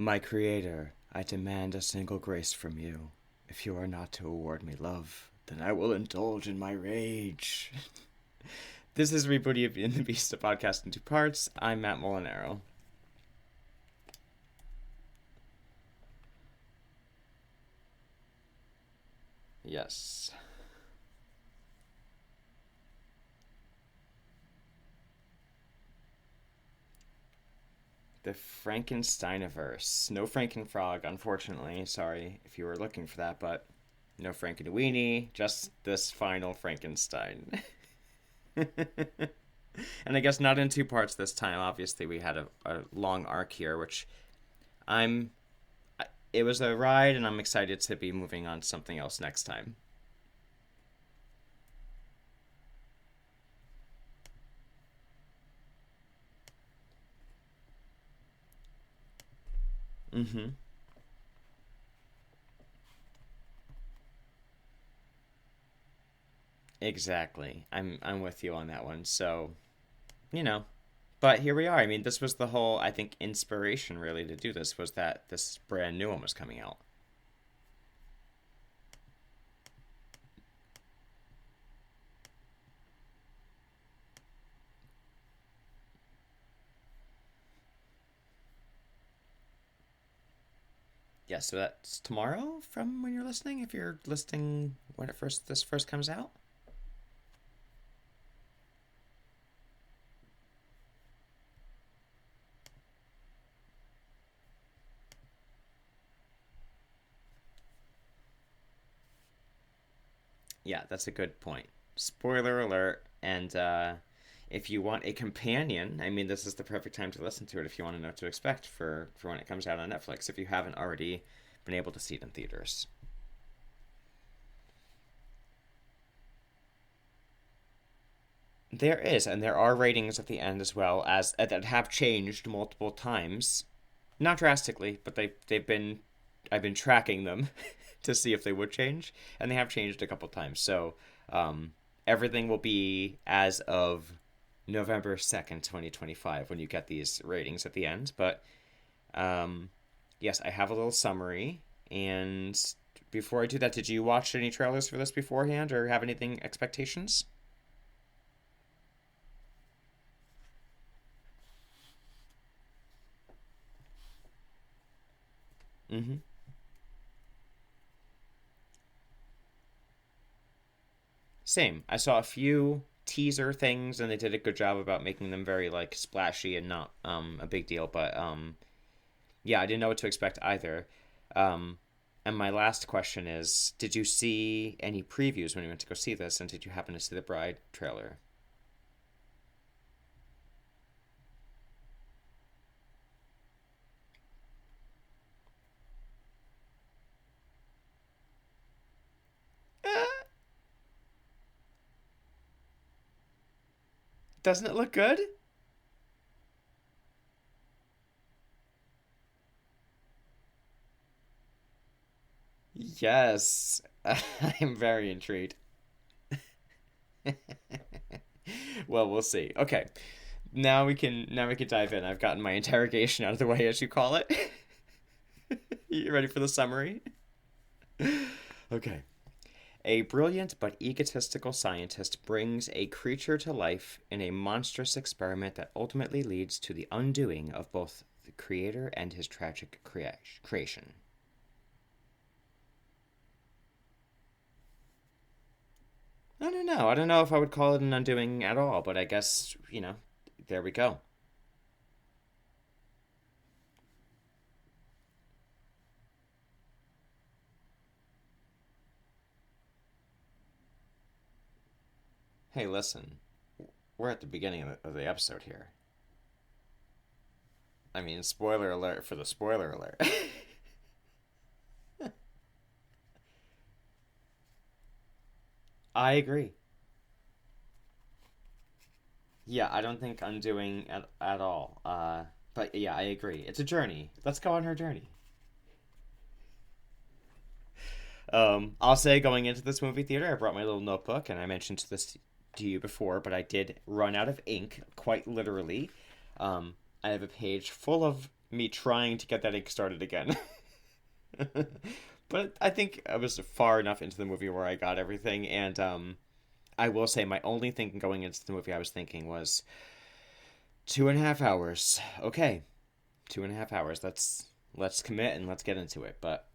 My creator, I demand a single grace from you. If you are not to award me love, then I will indulge in my rage. This is Rebooty of In the Beast, a podcast in two parts. I'm Matt Molinaro. Yes. The Frankenstein-iverse. No Frankenfrog, unfortunately. Sorry if you were looking for that, but no Frankenweenie, just this final Frankenstein. And I guess not in two parts this time. Obviously, we had a long arc here, which I'm. It was a ride, and I'm excited to be moving on to something else next time. Mm-hmm. Exactly. I'm with you on that one. So, you know, but here we are. I mean, this was the whole, I think, inspiration really to do this was that this brand new one was coming out. Yeah, so that's tomorrow from when you're listening, if you're listening when this first comes out. Yeah, that's a good point. Spoiler alert. And if you want a companion, I mean, this is the perfect time to listen to it if you want to know what to expect for when it comes out on Netflix, if you haven't already been able to see it in theaters. There is, and there are ratings at the end as well as that have changed multiple times. Not drastically, but they've been I've been tracking them to see if they would change, and they have changed a couple times. So everything will be as of November 2nd, 2025, when you get these ratings at the end. But yes, I have a little summary. And before I do that, did you watch any trailers for this beforehand or have anything expectations? Mm-hmm. Same. I saw a few teaser things, and they did a good job about making them very like splashy and not a big deal. But yeah, I didn't know what to expect either. Um, and my last question is: did you see any previews when you went to go see this, and did you happen to see the Bride trailer? Doesn't it look good? Yes, I'm very intrigued. Well, we'll see. Okay, now we can dive in. I've gotten my interrogation out of the way, as you call it. You ready for the summary? Okay. A brilliant but egotistical scientist brings a creature to life in a monstrous experiment that ultimately leads to the undoing of both the creator and his tragic creation. I don't know. I don't know if I would call it an undoing at all, but I guess, there we go. Hey, listen, we're at the beginning of the episode here. I mean, spoiler alert for the spoiler alert. I agree. Yeah, I don't think undoing at all. But yeah, I agree. It's a journey. Let's go on her journey. I'll say going into this movie theater, I brought my little notebook, and I mentioned this to you before, but I did run out of ink, quite literally. I have a page full of me trying to get that ink started again. But I think I was far enough into the movie where I got everything, and I will say my only thing going into the movie I was thinking was 2.5 hours. Okay, 2.5 hours. Let's commit and let's get into it. But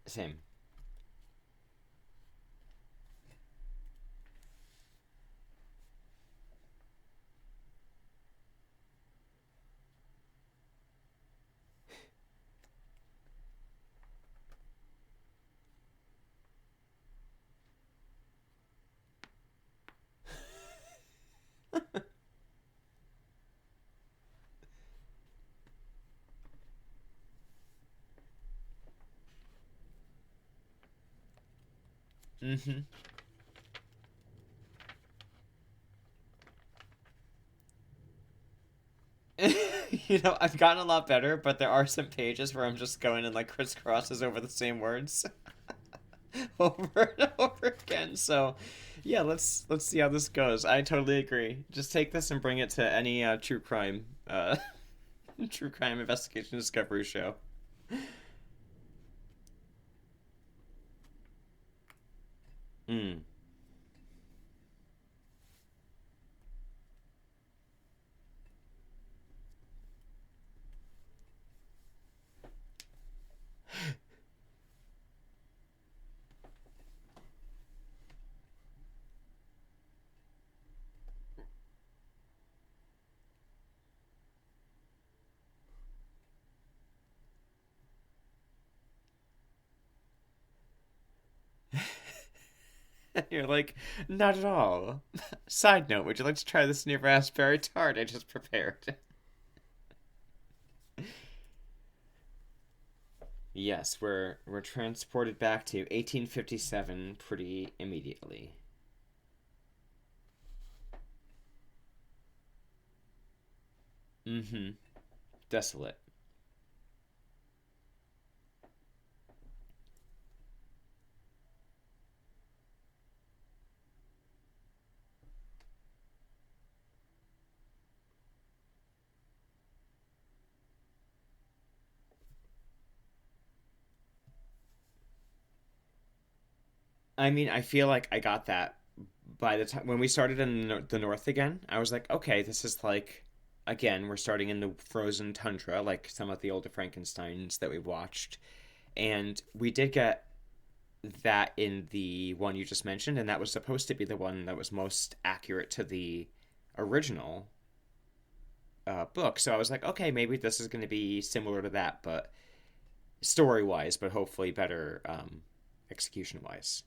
same. Mm-hmm. I've gotten a lot better, but there are some pages where I'm just going and like crisscrosses over the same words over and over again. So, yeah, let's see how this goes. I totally agree. Just take this and bring it to any true crime investigation discovery show. Mm. You're like, not at all. Side note, would you like to try this new raspberry tart I just prepared? Yes, we're transported back to 1857 pretty immediately. Mm-hmm. Desolate. I mean, I feel like I got that by the time when we started in the north again. I was like, okay, this is like, again, we're starting in the frozen tundra, like some of the older Frankensteins that we've watched, and we did get that in the one you just mentioned, and that was supposed to be the one that was most accurate to the original book. So I was like, okay, maybe this is going to be similar to that, but story wise, but hopefully better execution wise.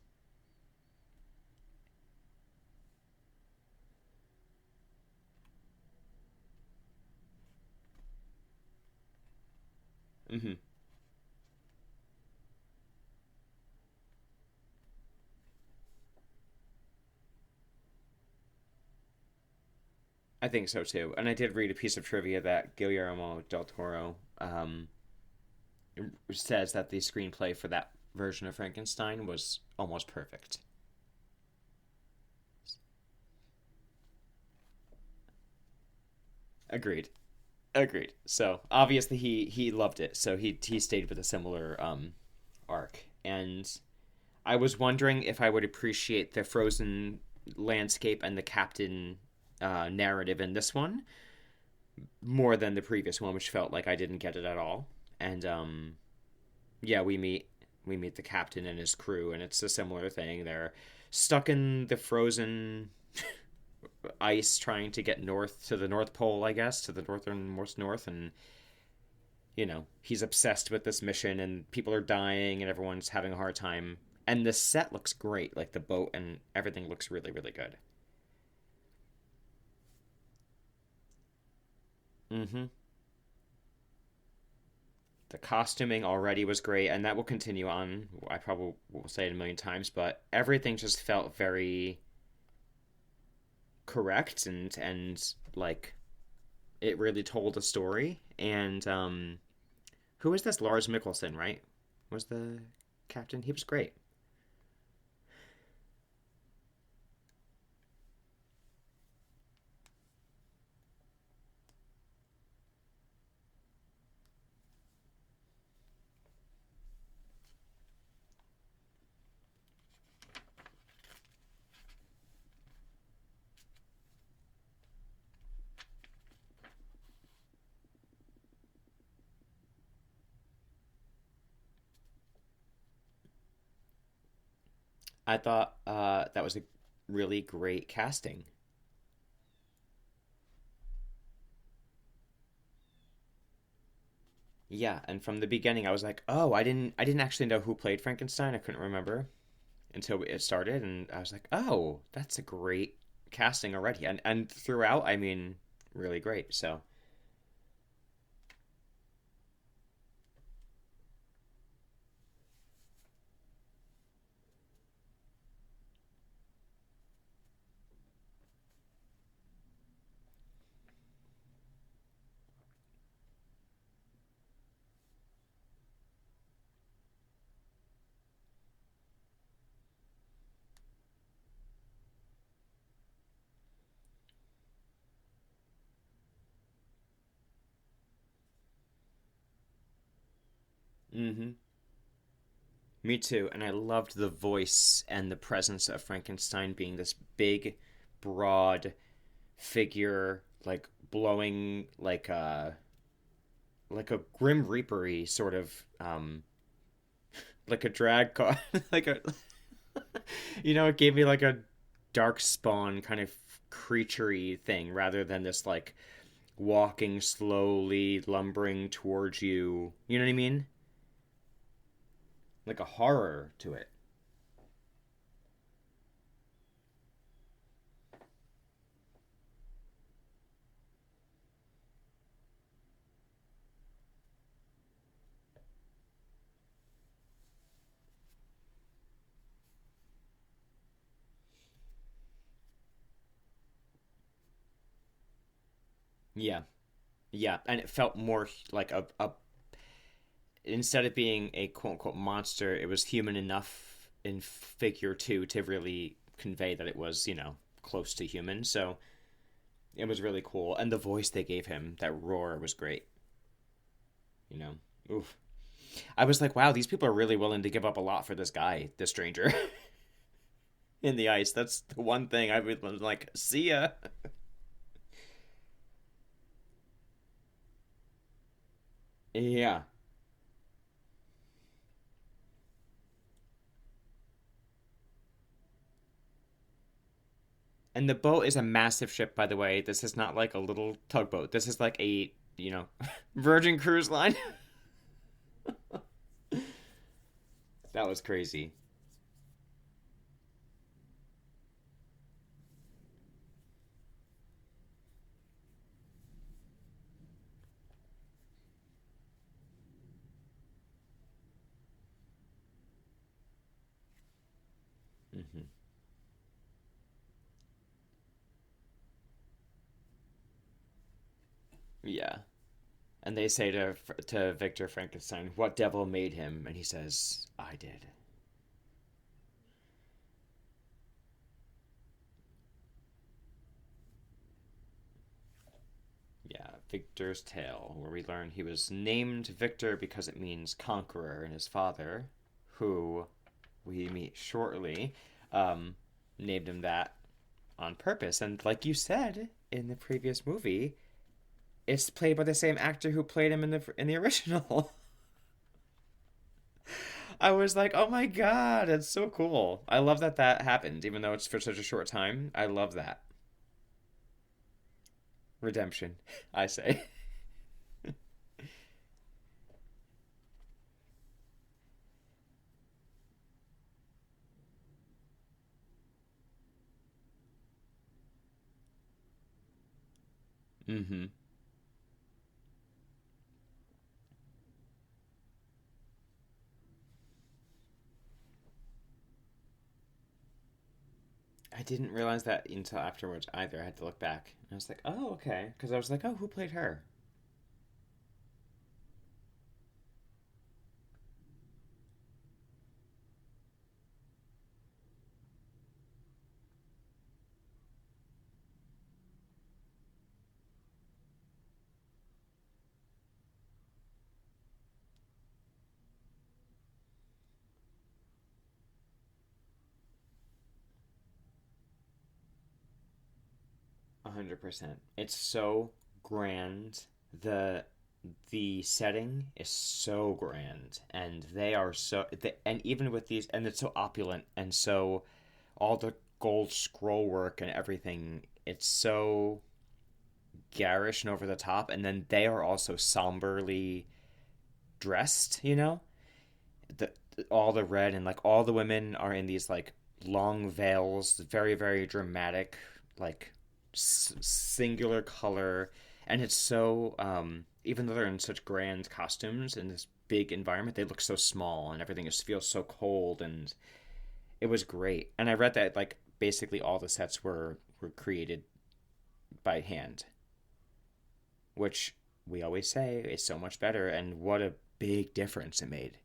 Hmm. I think so too. And I did read a piece of trivia that Guillermo del Toro says that the screenplay for that version of Frankenstein was almost perfect. Agreed. Agreed. So obviously he loved it. So he stayed with a similar arc. And I was wondering if I would appreciate the frozen landscape and the captain narrative in this one more than the previous one, which felt like I didn't get it at all. And yeah, we meet the captain and his crew, and it's a similar thing. They're stuck in the frozen ice, trying to get north to the North Pole, I guess, to the northernmost north, and he's obsessed with this mission, and people are dying, and everyone's having a hard time. And the set looks great, like the boat and everything looks really, really good. Mm-hmm. The costuming already was great, and that will continue on. I probably will say it a million times, but everything just felt very correct and like it really told a story. And who is this? Lars Mikkelsen, right? Was the captain? He was great. I thought that was a really great casting. Yeah, and from the beginning, I was like, oh, I didn't actually know who played Frankenstein. I couldn't remember until it started, and I was like, oh, that's a great casting already, and throughout, I mean, really great. So, mm-hmm. Me too, and I loved the voice and the presence of Frankenstein being this big, broad figure, like blowing like a grim reapery sort of like a drag car, like a it gave me like a dark spawn kind of creaturey thing rather than this like walking slowly, lumbering towards you. You know what I mean? Like a horror to it. Yeah, yeah, and it felt more like a instead of being a quote unquote monster, it was human enough in figure two to really convey that it was close to human. So it was really cool, and the voice they gave him, that roar, was great. You know, oof. I was like, wow, these people are really willing to give up a lot for this guy, this stranger, in the ice. That's the one thing I would like. See ya. Yeah. And the boat is a massive ship, by the way. This is not like a little tugboat. This is like a, Virgin Cruise Line. That was crazy. Hmm. Yeah. And they say to Victor Frankenstein, "What devil made him?" And he says, "I did." Yeah, Victor's Tale, where we learn he was named Victor because it means conqueror, and his father, who we meet shortly, um, named him that on purpose. And like you said in the previous movie, it's played by the same actor who played him in the original. I was like, oh my god, it's so cool. I love that that happened, even though it's for such a short time. I love that redemption. I say. Mm-hmm. I didn't realize that until afterwards either. I had to look back. I was like, oh, okay, because I was like, oh, who played her? 100%. It's so grand. The the setting is so grand, and they are and even with these, and it's so opulent, and so all the gold scroll work and everything, it's so garish and over the top, and then they are also somberly dressed, the all the red, and like all the women are in these like long veils, very very dramatic, like singular color, and it's so even though they're in such grand costumes in this big environment, they look so small, and everything just feels so cold, and it was great. And I read that like basically all the sets were created by hand, which we always say is so much better, and what a big difference it made.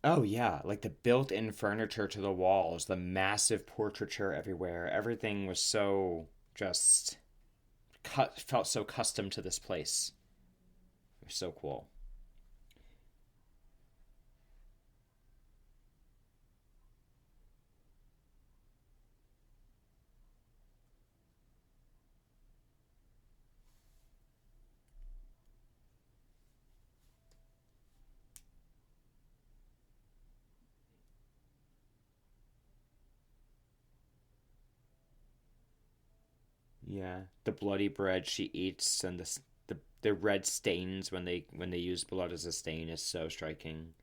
Oh yeah, like the built-in furniture to the walls, the massive portraiture everywhere. Everything was so just felt so custom to this place. It was so cool. Yeah, the bloody bread she eats, and the red stains when they use blood as a stain is so striking.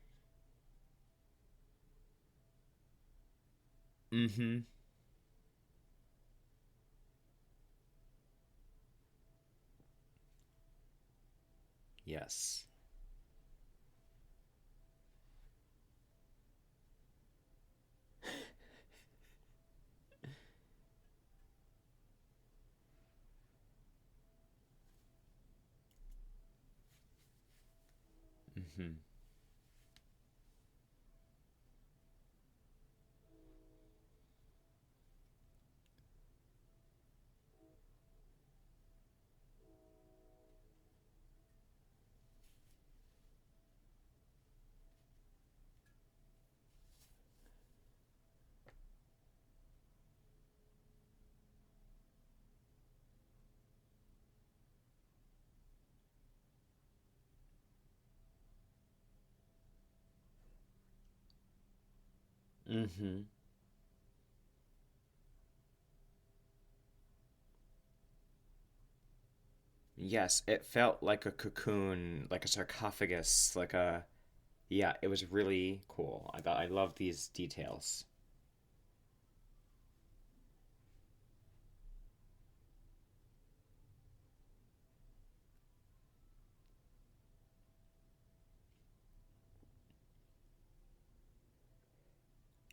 Mm-hmm. Yes. Mm-hmm. Mm-hmm. Yes, it felt like a cocoon, like a sarcophagus, like a yeah, it was really cool. I love these details.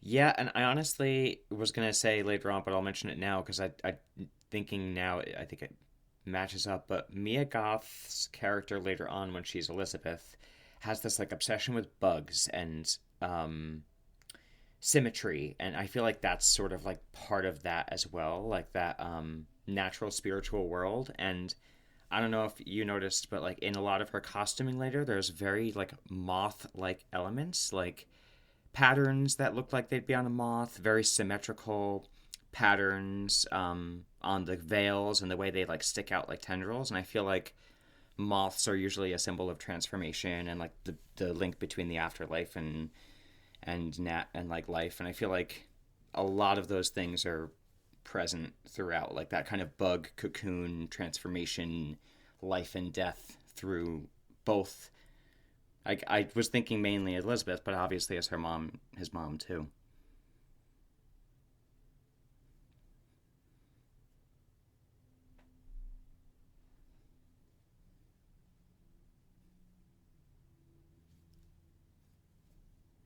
Yeah, and I honestly was gonna say later on, but I'll mention it now because I thinking now I think it matches up. But Mia Goth's character later on, when she's Elizabeth, has this like obsession with bugs and symmetry, and I feel like that's sort of like part of that as well, like that natural spiritual world. And I don't know if you noticed, but like in a lot of her costuming later, there's very like moth like elements, like patterns that look like they'd be on a moth, very symmetrical patterns on the veils and the way they like stick out like tendrils. And I feel like moths are usually a symbol of transformation and like the link between the afterlife and like life. And I feel like a lot of those things are present throughout, like that kind of bug cocoon transformation, life and death through both. I was thinking mainly Elizabeth, but obviously as his mom too.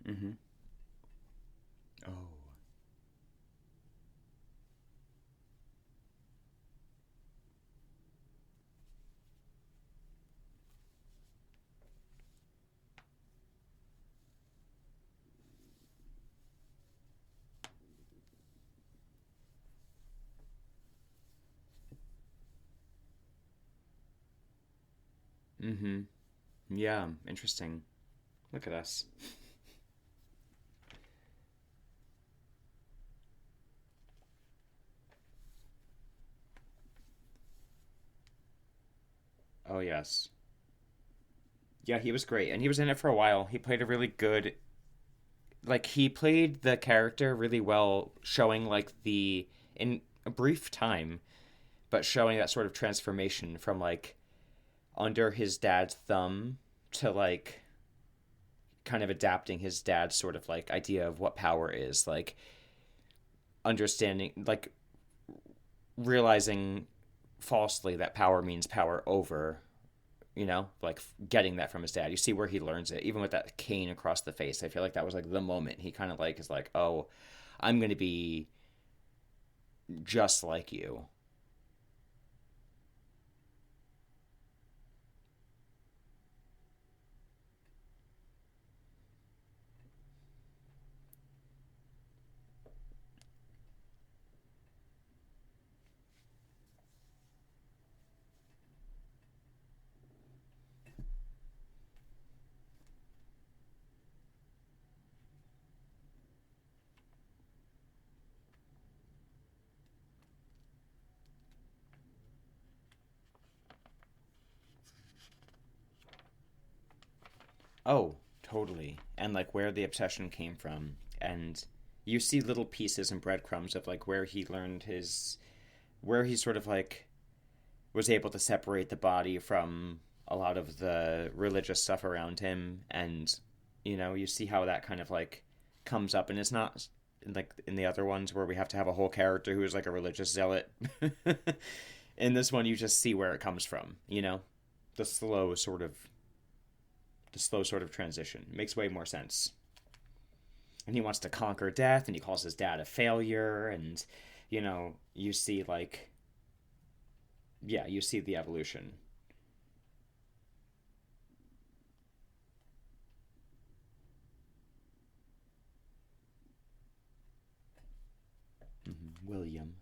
Mm-hmm. Oh. Mm-hmm. Yeah. Interesting. Look at us. Oh yes. Yeah, he was great, and he was in it for a while. He played a really good, like he played the character really well, showing like the in a brief time, but showing that sort of transformation from like under his dad's thumb to like kind of adapting his dad's sort of like idea of what power is, like understanding, like realizing falsely that power means power over, like getting that from his dad. You see where he learns it, even with that cane across the face. I feel like that was like the moment he kind of like is like, oh, I'm going to be just like you. Oh, totally. And like where the obsession came from. And you see little pieces and breadcrumbs of like where he learned his, where he sort of like was able to separate the body from a lot of the religious stuff around him. And, you see how that kind of like comes up. And it's not like in the other ones where we have to have a whole character who is like a religious zealot. In this one, you just see where it comes from, the slow sort of the slow sort of transition. It makes way more sense. And he wants to conquer death, and he calls his dad a failure, and you see like, yeah, you see the evolution. William.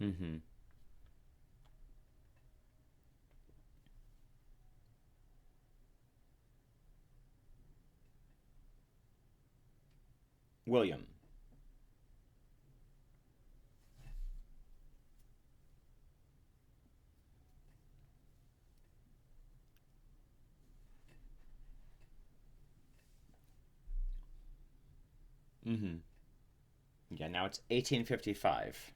Mm-hmm. William. Mm-hmm. Yeah, now it's 1855.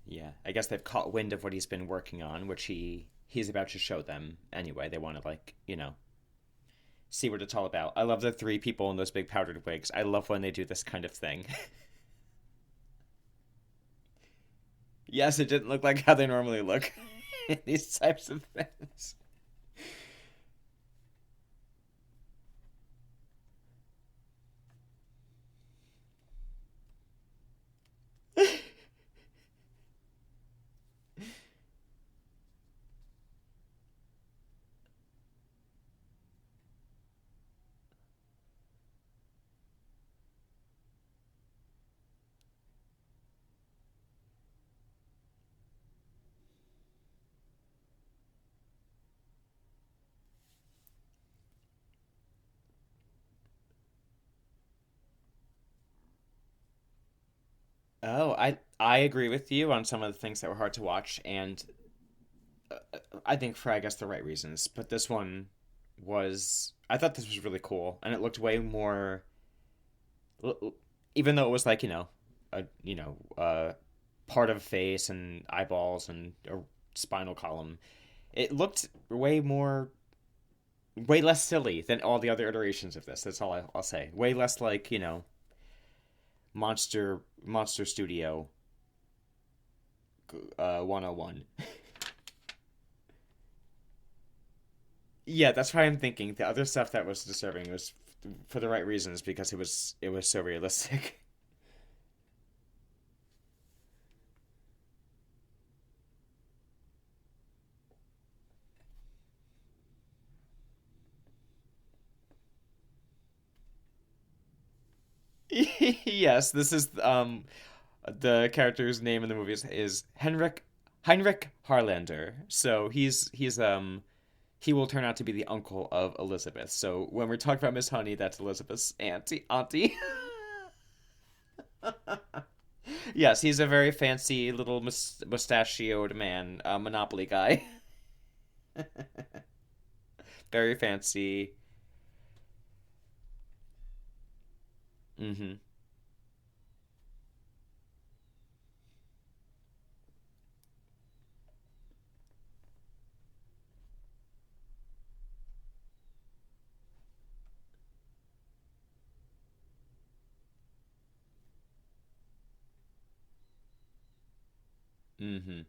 Yeah, I guess they've caught wind of what he's been working on, which he's about to show them anyway. They want to like, see what it's all about. I love the three people in those big powdered wigs. I love when they do this kind of thing. Yes, it didn't look like how they normally look in these types of things. Oh, I agree with you on some of the things that were hard to watch, and I think for I guess the right reasons. But this one was I thought this was really cool, and it looked way more, even though it was like a part of a face and eyeballs and a spinal column. It looked way less silly than all the other iterations of this. That's all I'll say. Way less like Monster Studio 101. Yeah, that's why I'm thinking the other stuff that was disturbing was for the right reasons because it was so realistic. Yes, this is the character's name in the movies is Heinrich Harlander. So he's he will turn out to be the uncle of Elizabeth. So when we're talking about Miss Honey, that's Elizabeth's auntie. Yes, he's a very fancy little mustachioed man, Monopoly guy. Very fancy. Mm-hmm. Mm-hmm.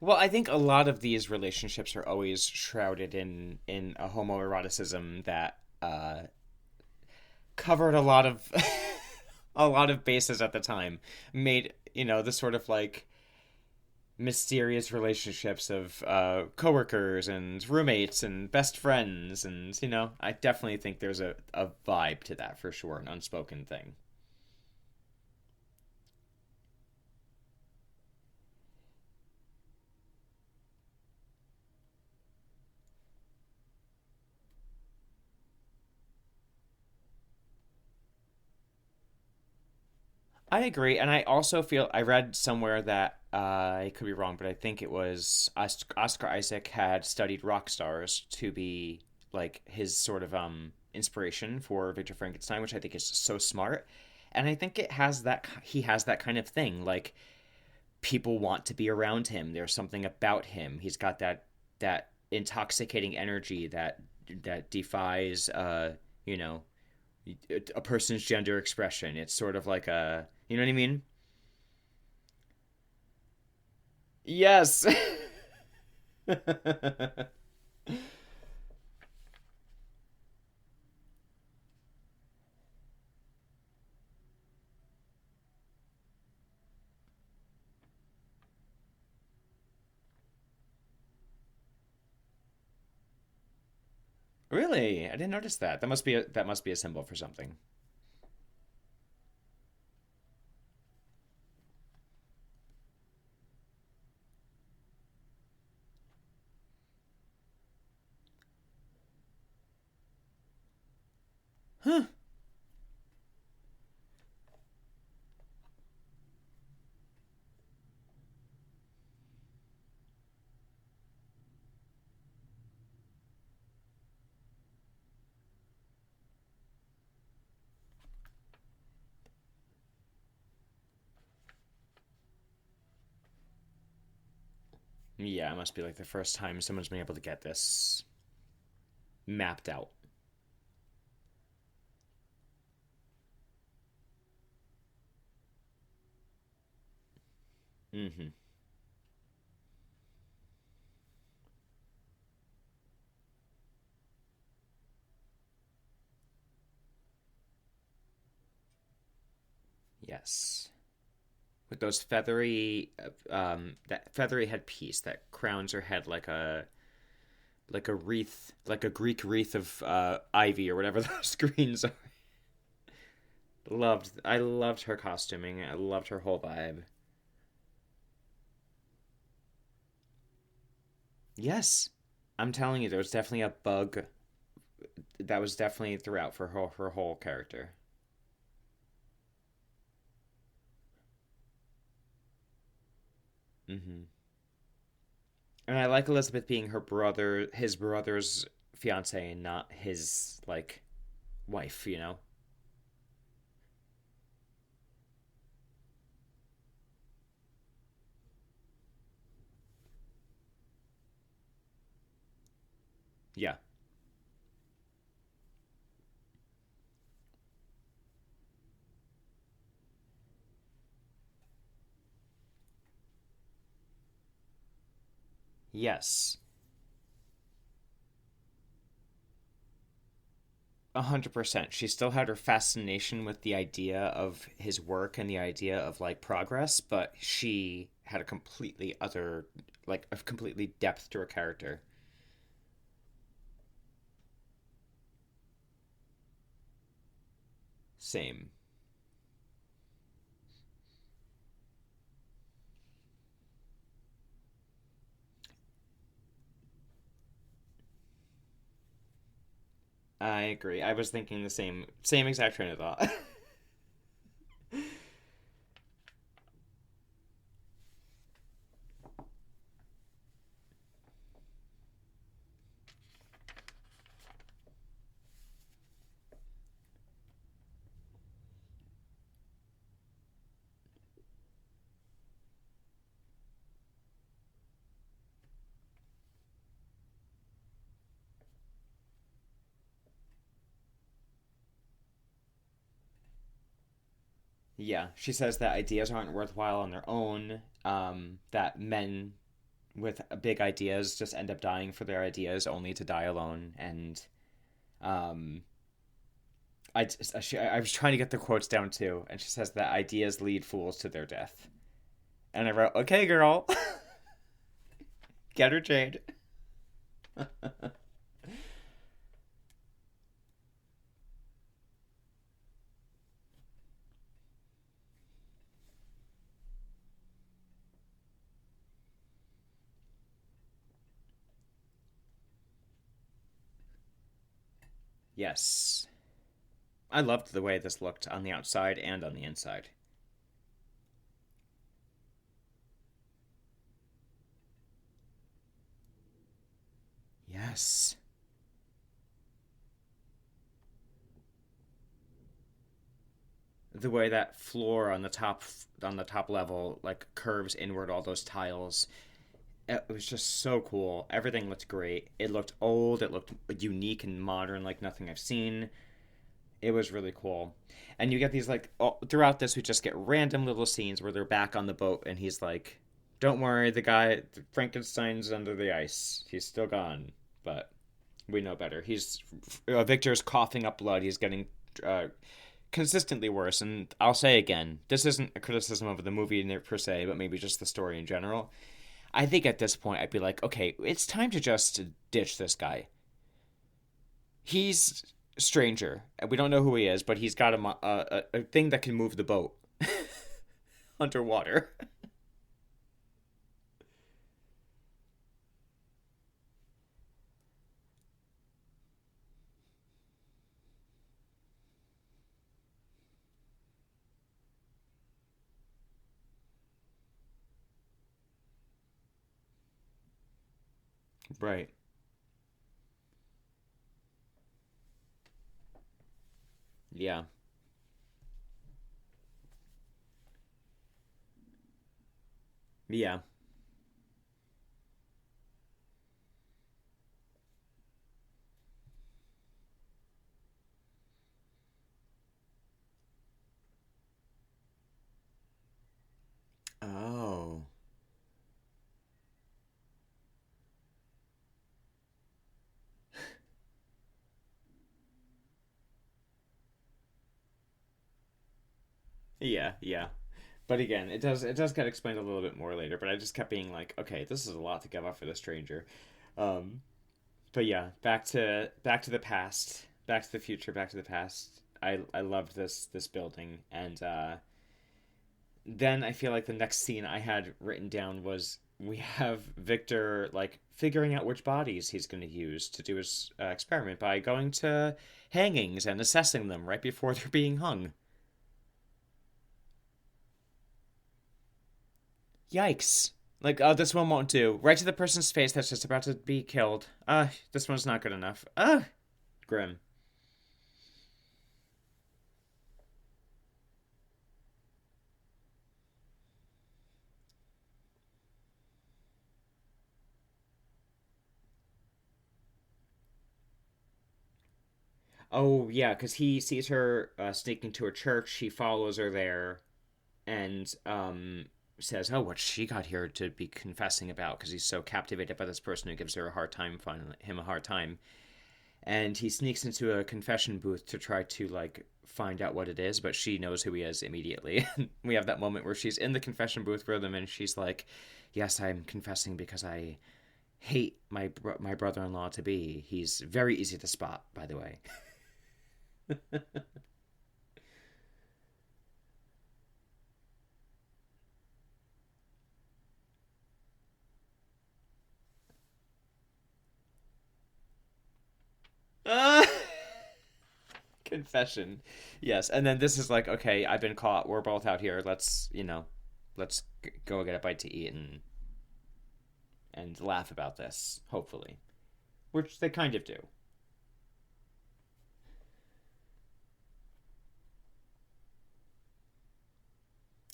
Well, I think a lot of these relationships are always shrouded in a homoeroticism that covered a lot of a lot of bases at the time. Made the sort of like mysterious relationships of coworkers and roommates and best friends, and I definitely think there's a vibe to that for sure, an unspoken thing. I agree, and I also feel I read somewhere that I could be wrong, but I think it was Oscar Isaac had studied rock stars to be like his sort of inspiration for Victor Frankenstein, which I think is so smart. And I think it has that he has that kind of thing. Like people want to be around him. There's something about him. He's got that intoxicating energy that defies you know a person's gender expression. It's sort of like a, you know what I mean? Yes. Really? I didn't notice that. That must be a symbol for something. Huh. Yeah, it must be like the first time someone's been able to get this mapped out. Mm-hmm. Yes. With those feathery, that feathery headpiece that crowns her head like a wreath, like a Greek wreath of ivy or whatever those greens are. I loved her costuming. I loved her whole vibe. Yes, I'm telling you, there was definitely a bug that was definitely throughout for her whole character. Hmm. And I like Elizabeth being his brother's fiance, and not his like wife. Yeah. Yes. 100%. She still had her fascination with the idea of his work and the idea of like progress, but she had a completely other, like a completely depth to her character. Same. I agree. I was thinking the same exact train of thought. Yeah, she says that ideas aren't worthwhile on their own. That men with big ideas just end up dying for their ideas only to die alone. And um, I was trying to get the quotes down too, and she says that ideas lead fools to their death. And I wrote, "Okay, girl, get her Jade." Yes, I loved the way this looked on the outside and on the inside. Yes, the way that floor on the top level like curves inward, all those tiles. It was just so cool. Everything looked great. It looked old. It looked unique and modern, like nothing I've seen. It was really cool. And you get these like throughout this, we just get random little scenes where they're back on the boat, and he's like, "Don't worry, the guy Frankenstein's under the ice. He's still gone, but we know better. He's Victor's coughing up blood. He's getting uh, consistently worse." And I'll say again, this isn't a criticism of the movie per se, but maybe just the story in general. I think at this point I'd be like, okay, it's time to just ditch this guy. He's a stranger. We don't know who he is, but he's got a thing that can move the boat underwater. Right. Yeah. Yeah. Oh. Yeah, yeah. But again, it does get explained a little bit more later, but I just kept being like, okay, this is a lot to give up for the stranger. Um but yeah, back to the past, back to the future, back to the past. I loved this building, and then I feel like the next scene I had written down was we have Victor like figuring out which bodies he's going to use to do his experiment by going to hangings and assessing them right before they're being hung. Yikes. Like, oh, this one won't do. Right to the person's face that's just about to be killed. This one's not good enough. Grim. Oh, yeah, because he sees her sneaking to a church. He follows her there, and says, "Oh, what she got here to be confessing about?" Because he's so captivated by this person who gives her a hard time, finding him a hard time. and he sneaks into a confession booth to try to like find out what it is, but she knows who he is immediately. We have that moment where she's in the confession booth with him and she's like, "Yes, I'm confessing because I hate my brother-in-law to be. He's very easy to spot, by the way." Ah! Confession. Yes, and then this is like, okay, I've been caught. We're both out here. Let's go get a bite to eat and laugh about this, hopefully. Which they kind of do.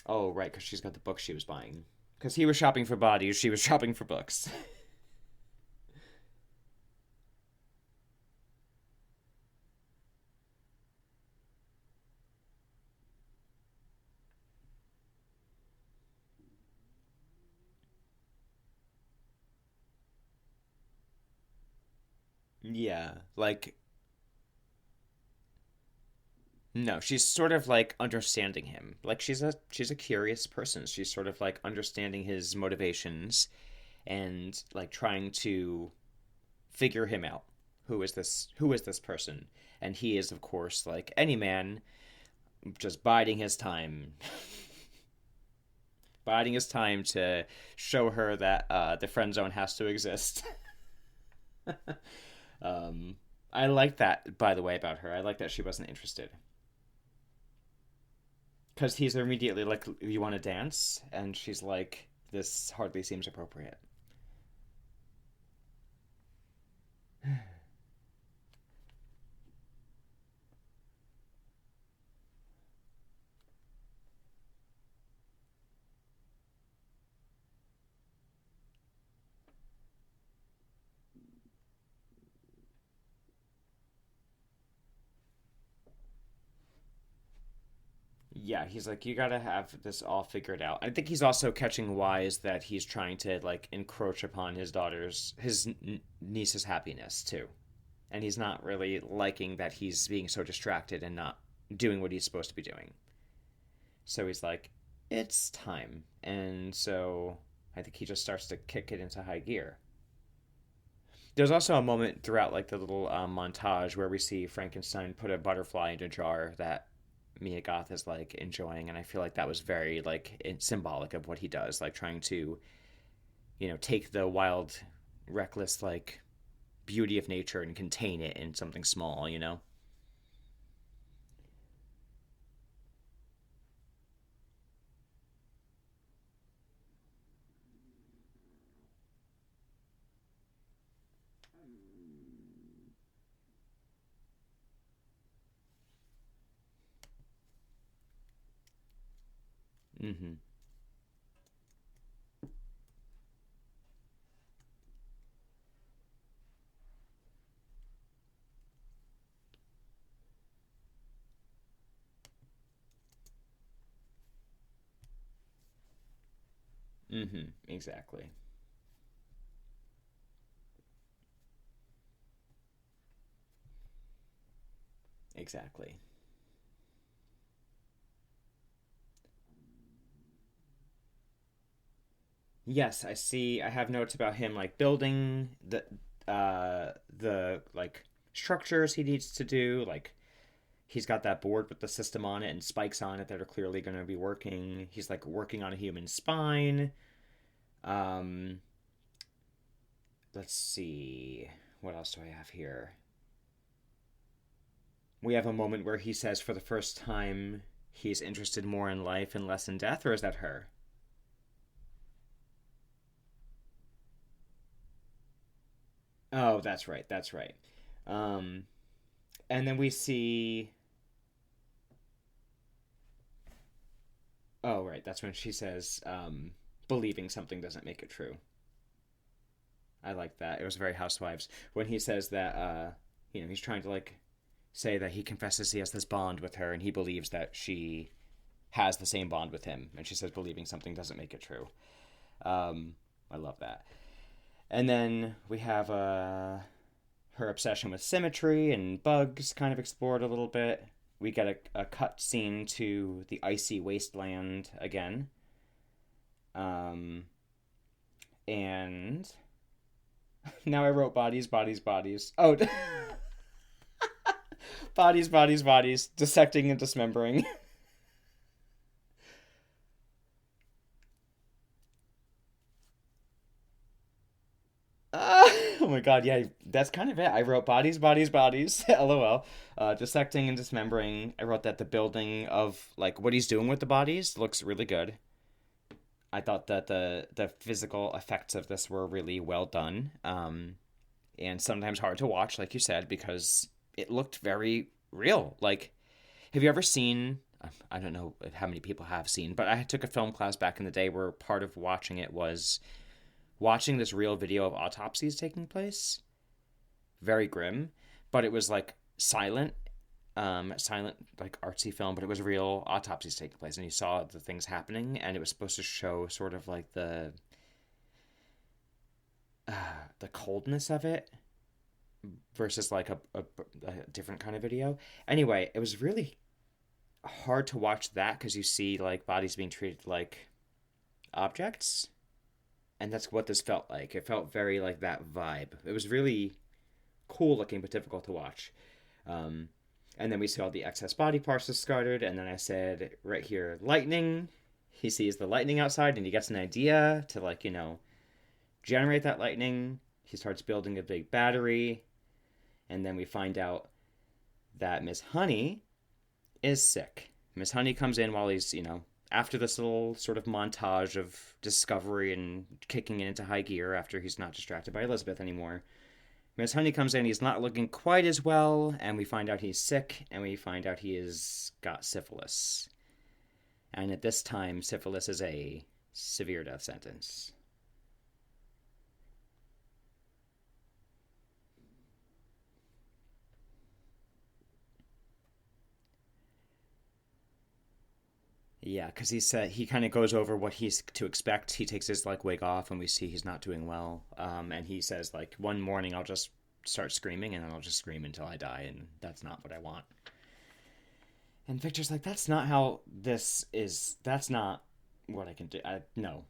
Oh, right, because she's got the book she was buying. Because he was shopping for bodies, she was shopping for books. Yeah, like no, she's sort of like understanding him. Like she's a curious person. She's sort of like understanding his motivations and like trying to figure him out. Who is this person? And he is of course like any man just biding his time. Biding his time to show her that the friend zone has to exist. um I like that, by the way, about her. I like that she wasn't interested. Because he's immediately like, "You want to dance?" And she's like, "This hardly seems appropriate." Yeah, he's like, "You gotta have this all figured out." I think he's also catching wise that he's trying to like encroach upon his niece's happiness too, and he's not really liking that he's being so distracted and not doing what he's supposed to be doing. So he's like, "It's time," and so I think he just starts to kick it into high gear. There's also a moment throughout like the little montage where we see Frankenstein put a butterfly in a jar that Mia Goth is like enjoying, and I feel like that was very like symbolic of what he does, like trying to take the wild, reckless like beauty of nature and contain it in something small. Mm-hmm. Mm-hmm. Exactly. Exactly. Yes, I see. I have notes about him like building the like structures he needs to do. Like he's got that board with the system on it and spikes on it that are clearly going to be working. He's like working on a human spine. Um, let's see. What else do I have here? We have a moment where he says for the first time he's interested more in life and less in death, or is that her? Oh, that's right. That's right. Um, and then we see. Oh, right. That's when she says, believing something doesn't make it true. I like that. It was very Housewives when he says that. He's trying to like say that he confesses he has this bond with her, and he believes that she has the same bond with him, and she says believing something doesn't make it true. I love that. And then we have her obsession with symmetry and bugs kind of explored a little bit. We get a cut scene to the icy wasteland again. Um, and now I wrote bodies, bodies, bodies. Oh, bodies, bodies, bodies, dissecting and dismembering. Oh my god, yeah, that's kind of it. I wrote bodies, bodies, bodies. LOL. Dissecting and dismembering. I wrote that the building of like what he's doing with the bodies looks really good. I thought that the physical effects of this were really well done, and sometimes hard to watch, like you said, because it looked very real. Like, have you ever seen? I don't know how many people have seen, but I took a film class back in the day where part of watching it was watching this real video of autopsies taking place. Very grim, but it was like silent like artsy film, but it was real autopsies taking place, and you saw the things happening, and it was supposed to show sort of like the coldness of it versus like a different kind of video. Anyway, it was really hard to watch that because you see like bodies being treated like objects, and that's what this felt like. It felt very like that vibe. It was really cool looking but difficult to watch. And then we see all the excess body parts discarded, and then I said right here, lightning. He sees the lightning outside and he gets an idea to like, generate that lightning. He starts building a big battery, and then we find out that Miss Honey is sick. Miss Honey comes in while he's, after this little sort of montage of discovery and kicking it into high gear after he's not distracted by Elizabeth anymore. Miss Honey comes in, he's not looking quite as well, and we find out he's sick, and we find out he has got syphilis. And at this time, syphilis is a severe death sentence. Yeah, because he kind of goes over what he's to expect. He takes his like wig off, and we see he's not doing well. And he says like, one morning I'll just start screaming, and then I'll just scream until I die, and that's not what I want. And Victor's like, that's not how this is. That's not what I can do. No.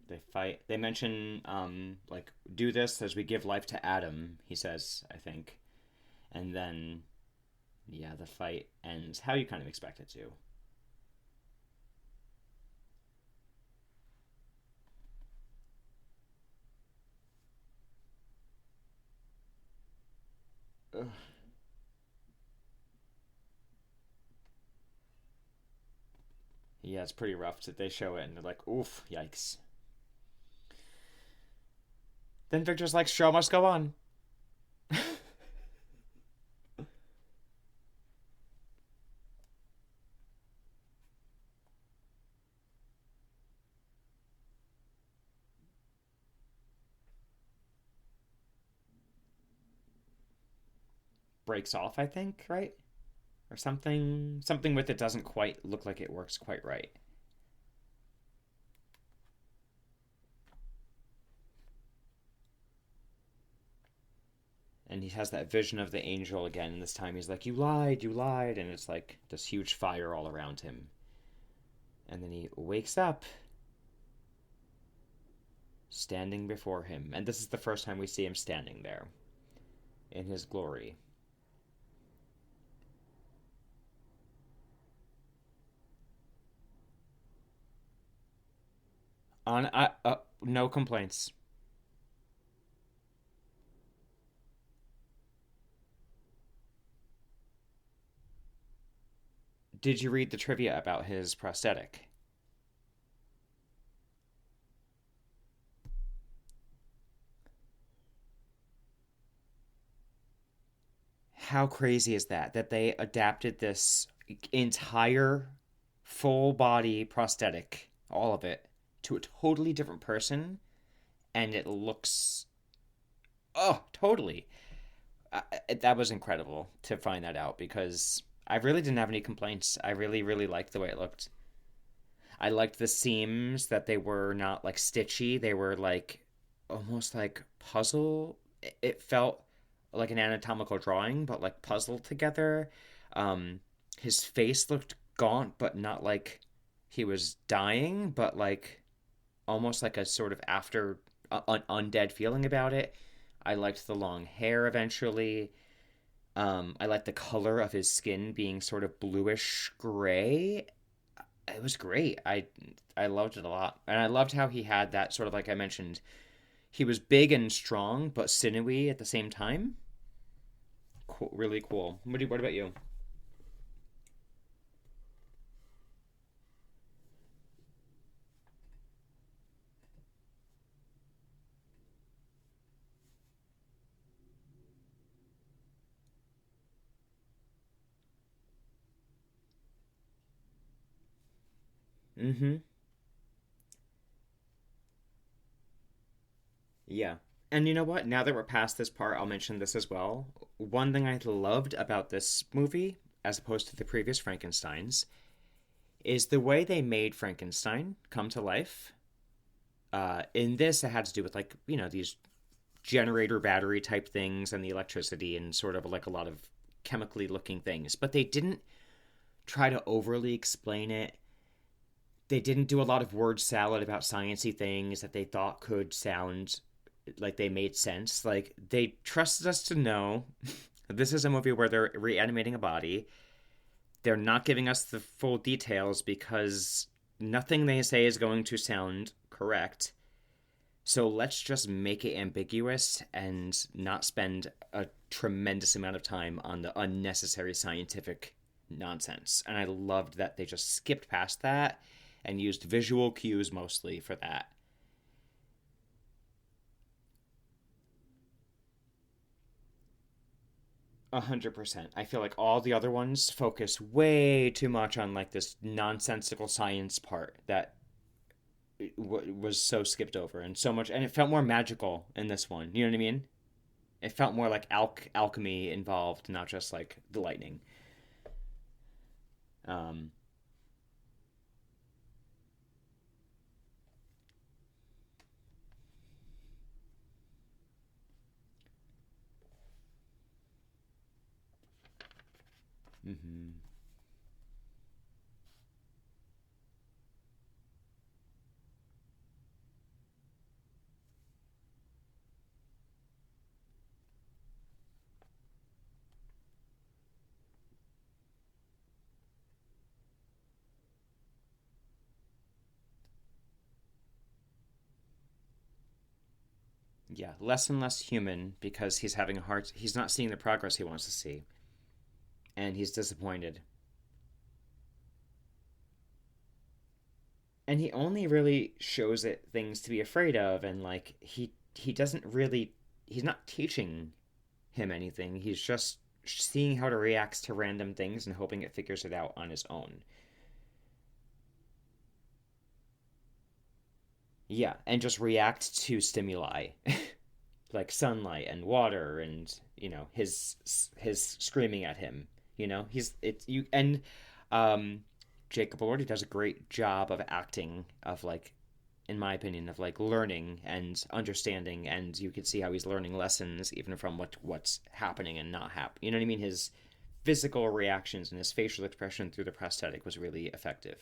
They fight. They mention like do this as we give life to Adam. He says, I think, and then yeah, the fight ends how you kind of expect it to. Ugh. Yeah, it's pretty rough. They show it and they're like, oof, yikes. Then Victor's like, show must go on. Breaks off, I think, right? Or something with it doesn't quite look like it works quite right. And he has that vision of the angel again, and this time he's like, you lied, and it's like this huge fire all around him. And then he wakes up standing before him, and this is the first time we see him standing there in his glory. No complaints. Did you read the trivia about his prosthetic? How crazy is that? That they adapted this entire full body prosthetic, all of it, to a totally different person, and it looks. Oh, totally. That was incredible to find that out because I really didn't have any complaints. I really, really liked the way it looked. I liked the seams that they were not like stitchy. They were like almost like puzzle. It felt like an anatomical drawing, but like puzzled together. Um, his face looked gaunt, but not like he was dying, but like almost like a sort of after undead feeling about it. I liked the long hair eventually. I liked the color of his skin being sort of bluish gray. It was great. I loved it a lot, and I loved how he had that sort of like I mentioned. He was big and strong, but sinewy at the same time. Cool, really cool. What about you? Mm-hmm. Yeah. And you know what? Now that we're past this part, I'll mention this as well. One thing I loved about this movie, as opposed to the previous Frankensteins, is the way they made Frankenstein come to life. In this, it had to do with like these generator battery type things and the electricity and sort of like a lot of chemically looking things, but they didn't try to overly explain it. They didn't do a lot of word salad about sciencey things that they thought could sound like they made sense. Like they trusted us to know this is a movie where they're reanimating a body. They're not giving us the full details because nothing they say is going to sound correct. So let's just make it ambiguous and not spend a tremendous amount of time on the unnecessary scientific nonsense. And I loved that they just skipped past that and used visual cues mostly for that. 100%. I feel like all the other ones focus way too much on like this nonsensical science part that was so skipped over and so much, and it felt more magical in this one. You know what I mean? It felt more like alchemy involved, not just like the lightning. Um, mhm. Yeah, less and less human because he's having a hard. He's not seeing the progress he wants to see, and he's disappointed. And he only really shows it things to be afraid of, and like he doesn't really. He's not teaching him anything. He's just seeing how to react to random things and hoping it figures it out on his own. Yeah, and just react to stimuli like sunlight and water and his screaming at him. He's it's you and um Jacob Elordi does a great job of acting of like in my opinion of like learning and understanding, and you can see how he's learning lessons even from what's happening and not happening. You know what I mean? His physical reactions and his facial expression through the prosthetic was really effective.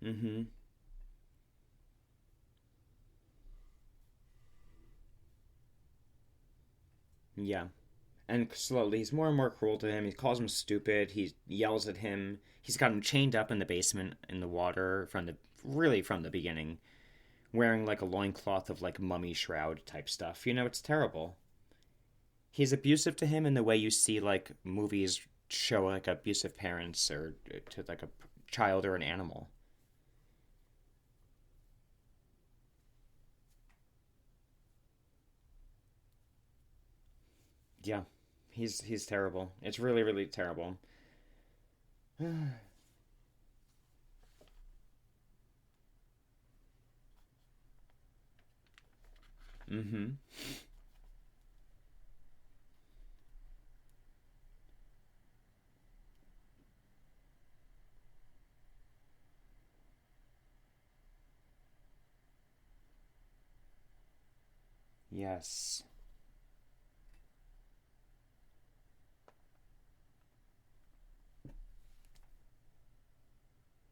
Mm-hmm. Yeah. And slowly, he's more and more cruel to him. He calls him stupid. He yells at him. He's got him chained up in the basement in the water from the beginning, wearing like a loincloth of like mummy shroud type stuff. It's terrible. He's abusive to him in the way you see like movies show like abusive parents or to like a child or an animal. Yeah, he's terrible. It's really really terrible. Mm-hmm. Yes.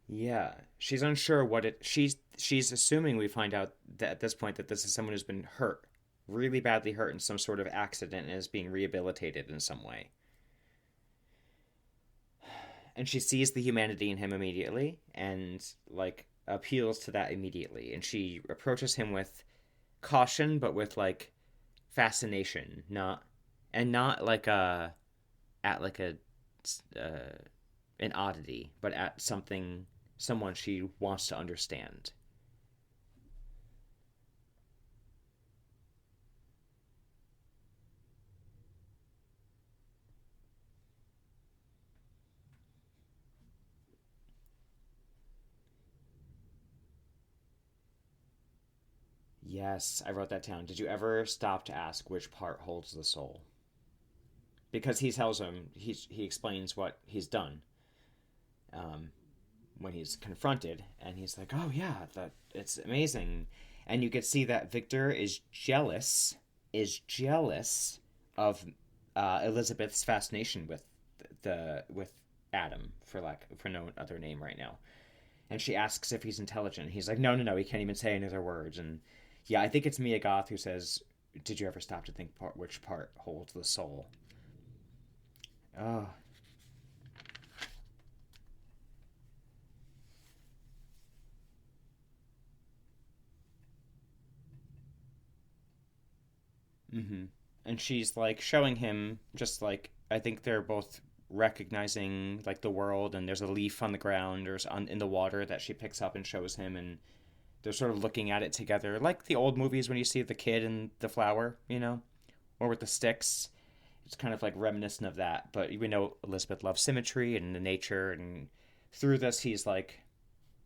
Yeah, she's unsure what it. She's assuming we find out that at this point that this is someone who's been hurt, really badly hurt in some sort of accident and is being rehabilitated in some way. And she sees the humanity in him immediately and like appeals to that immediately. And she approaches him with caution, but with like fascination, not like a at like a uh, an oddity, but at someone she wants to understand. Yes, I wrote that down. Did you ever stop to ask which part holds the soul? Because he tells him he explains what he's done um, when he's confronted, and he's like, "Oh yeah, that it's amazing," and you could see that Victor is jealous of Elizabeth's fascination with Adam for no other name right now, and she asks if he's intelligent. He's like, "No, no, no, he can't even say any other words," and yeah, I think it's Mia Goth who says, "Did you ever stop to think which part holds the soul?" Oh, mm-hmm. And she's like showing him just like I think they're both recognizing like the world, and there's a leaf on the ground or in the water that she picks up and shows him, and they're sort of looking at it together, like the old movies when you see the kid and the flower, or with the sticks. It's kind of like reminiscent of that, but we know Elizabeth loves symmetry and the nature, and through this he's like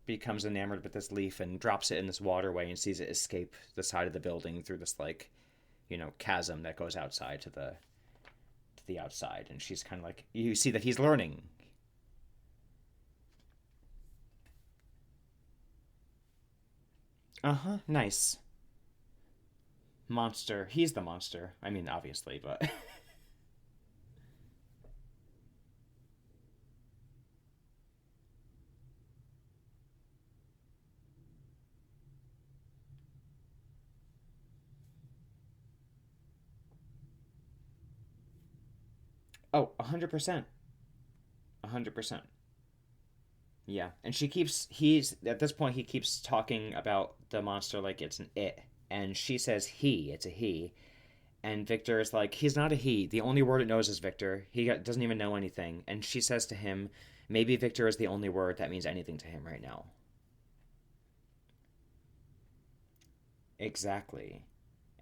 becomes enamored with this leaf and drops it in this waterway and sees it escape the side of the building through this like chasm that goes outside to the outside, and she's kind of like you see that he's learning. Uh-huh, nice. Monster, he's the monster, I mean, obviously, but oh, 100%. 100%. Yeah, and he's at this point he keeps talking about the monster like it's an it, and she says it's a he, and Victor is like, he's not a he. The only word it knows is Victor. Doesn't even know anything. And she says to him, maybe Victor is the only word that means anything to him right now. Exactly.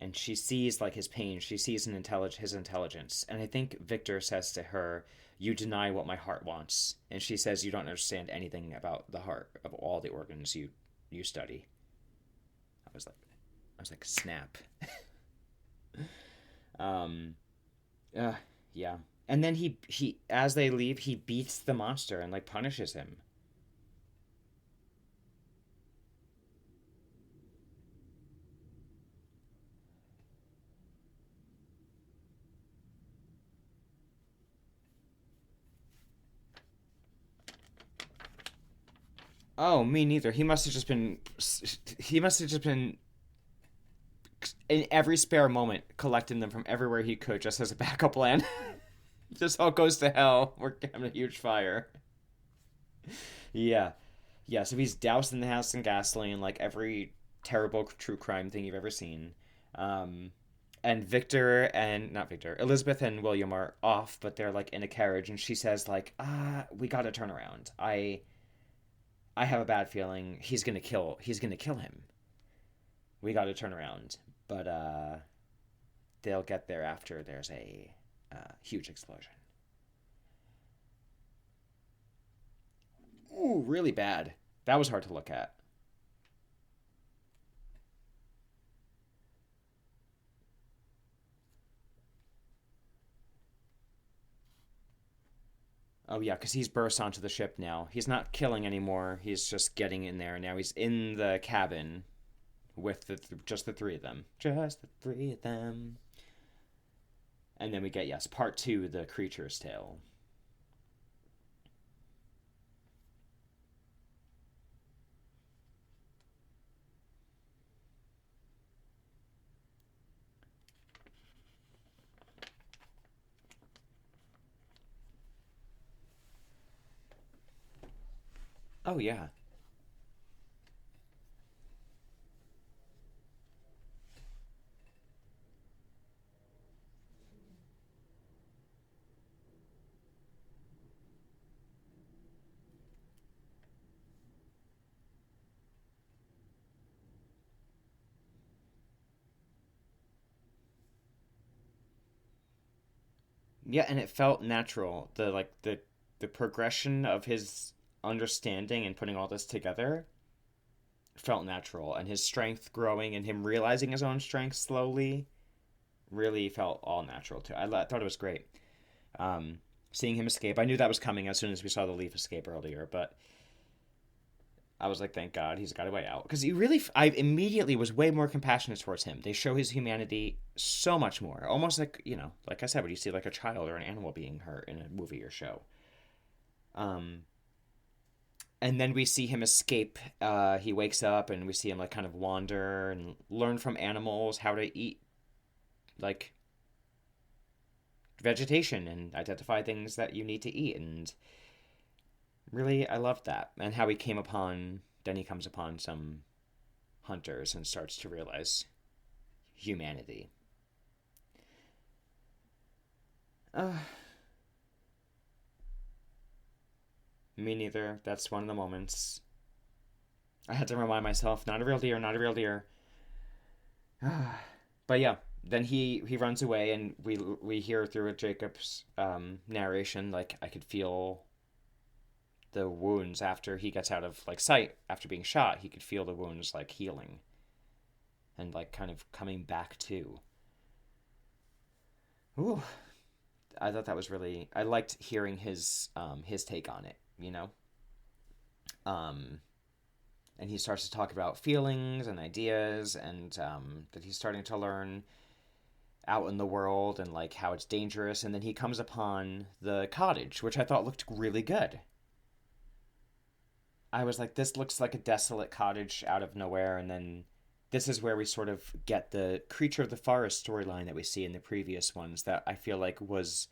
And she sees like his pain. She sees his intelligence. And I think Victor says to her, "You deny what my heart wants." And she says, "You don't understand anything about the heart of all the organs you study." I was like, snap. Um, uh, yeah. And then he as they leave, he beats the monster and like punishes him. Oh, me neither. He must have just been in every spare moment collecting them from everywhere he could just as a backup plan. This all goes to hell. We're having a huge fire. Yeah. Yeah, so he's dousing the house in gasoline like every terrible true crime thing you've ever seen. Um, and not Victor, Elizabeth and William are off, but they're like in a carriage, and she says like, we got to turn around. I have a bad feeling he's gonna kill him. We got to turn around, but they'll get there after there's a Huge explosion. Ooh, really bad. That was hard to look at. Oh yeah, because he's burst onto the ship now. He's not killing anymore. He's just getting in there now. He's in the cabin with just the three of them. Just the three of them. And then we get, yes, part two, the creature's tale. Oh yeah. Yeah, and it felt natural. The progression of his understanding and putting all this together felt natural, and his strength growing and him realizing his own strength slowly really felt all natural too. Thought it was great. Seeing him escape, I knew that was coming as soon as we saw the leaf escape earlier, but I was like, thank God he's got a way out. Because I immediately was way more compassionate towards him. They show his humanity so much more. Almost like, like I said, when you see like a child or an animal being hurt in a movie or show. Um, and then we see him escape. He wakes up and we see him like kind of wander and learn from animals how to eat like vegetation and identify things that you need to eat. And really, I loved that. And how he came upon, then he comes upon some hunters and starts to realize humanity. Uh, Me neither. That's one of the moments. I had to remind myself, not a real deer, not a real deer. But yeah, then he runs away, and we hear through Jacob's narration, like I could feel the wounds after he gets out of like sight after being shot. He could feel the wounds like healing and like kind of coming back to. Ooh, I thought that was really. I liked hearing his take on it. Um, and he starts to talk about feelings and ideas, and that he's starting to learn out in the world and like how it's dangerous. And then he comes upon the cottage, which I thought looked really good. I was like, this looks like a desolate cottage out of nowhere, and then this is where we sort of get the creature of the forest storyline that we see in the previous ones that I feel like was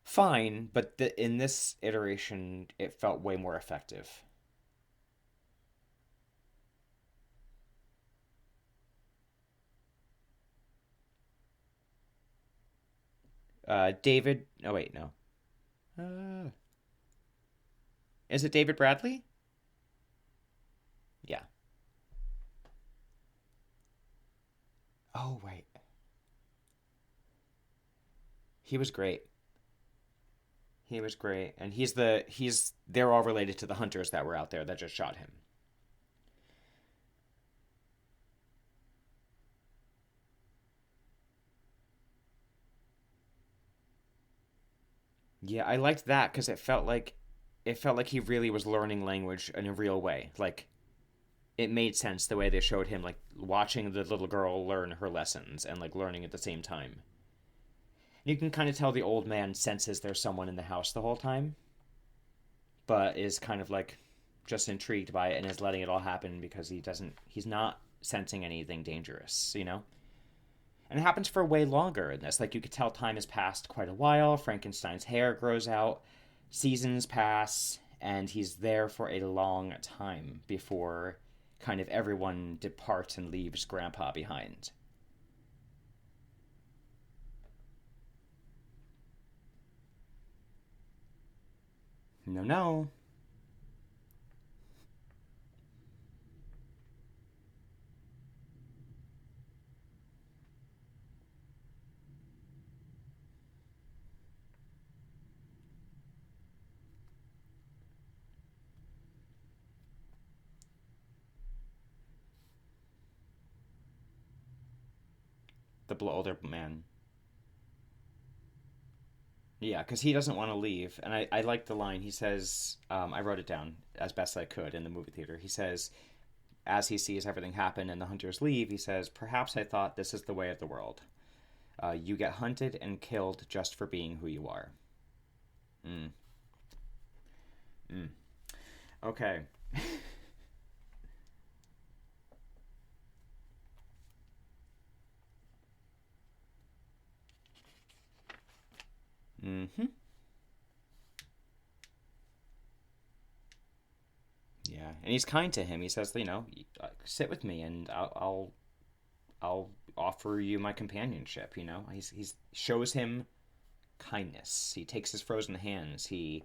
fine, but in this iteration it felt way more effective. David. Oh wait, no. Uh, is it David Bradley? Yeah. Oh wait, he was great. He was great, and they're all related to the hunters that were out there that just shot him. Yeah, I liked that because it felt like he really was learning language in a real way. Like it made sense the way they showed him like watching the little girl learn her lessons and like learning at the same time. You can kind of tell the old man senses there's someone in the house the whole time, but is kind of like just intrigued by it and is letting it all happen because he's not sensing anything dangerous. And it happens for way longer in this. Like you could tell time has passed quite a while. Frankenstein's hair grows out, seasons pass, and he's there for a long time before kind of everyone departs and leaves Grandpa behind. No, no. the older man. Yeah, because he doesn't want to leave. And I like the line. He says, I wrote it down as best I could in the movie theater. He says, as he sees everything happen and the hunters leave, he says, "Perhaps I thought this is the way of the world. You get hunted and killed just for being who you are." Mm. Mm. Okay. Mm-hmm. Yeah, and he's kind to him. He says, sit with me, and I'll offer you my companionship. He's shows him kindness. He takes his frozen hands. He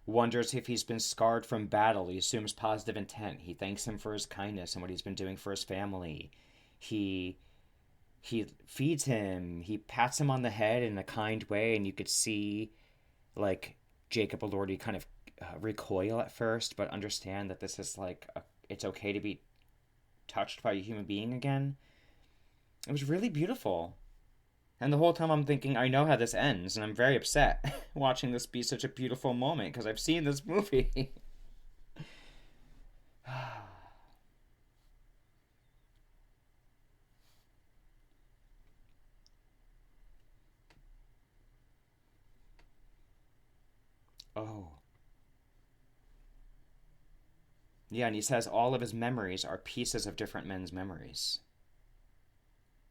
wonders if he's been scarred from battle. He assumes positive intent. He thanks him for his kindness and what he's been doing for his family. He he feeds him. He pats him on the head in a kind way, and you could see like Jacob Elordi kind of recoil at first, but understand that this is it's okay to be touched by a human being again. It was really beautiful. And the whole time I'm thinking, I know how this ends, and I'm very upset watching this be such a beautiful moment because I've seen this movie. Oh. Yeah, and he says all of his memories are pieces of different men's memories,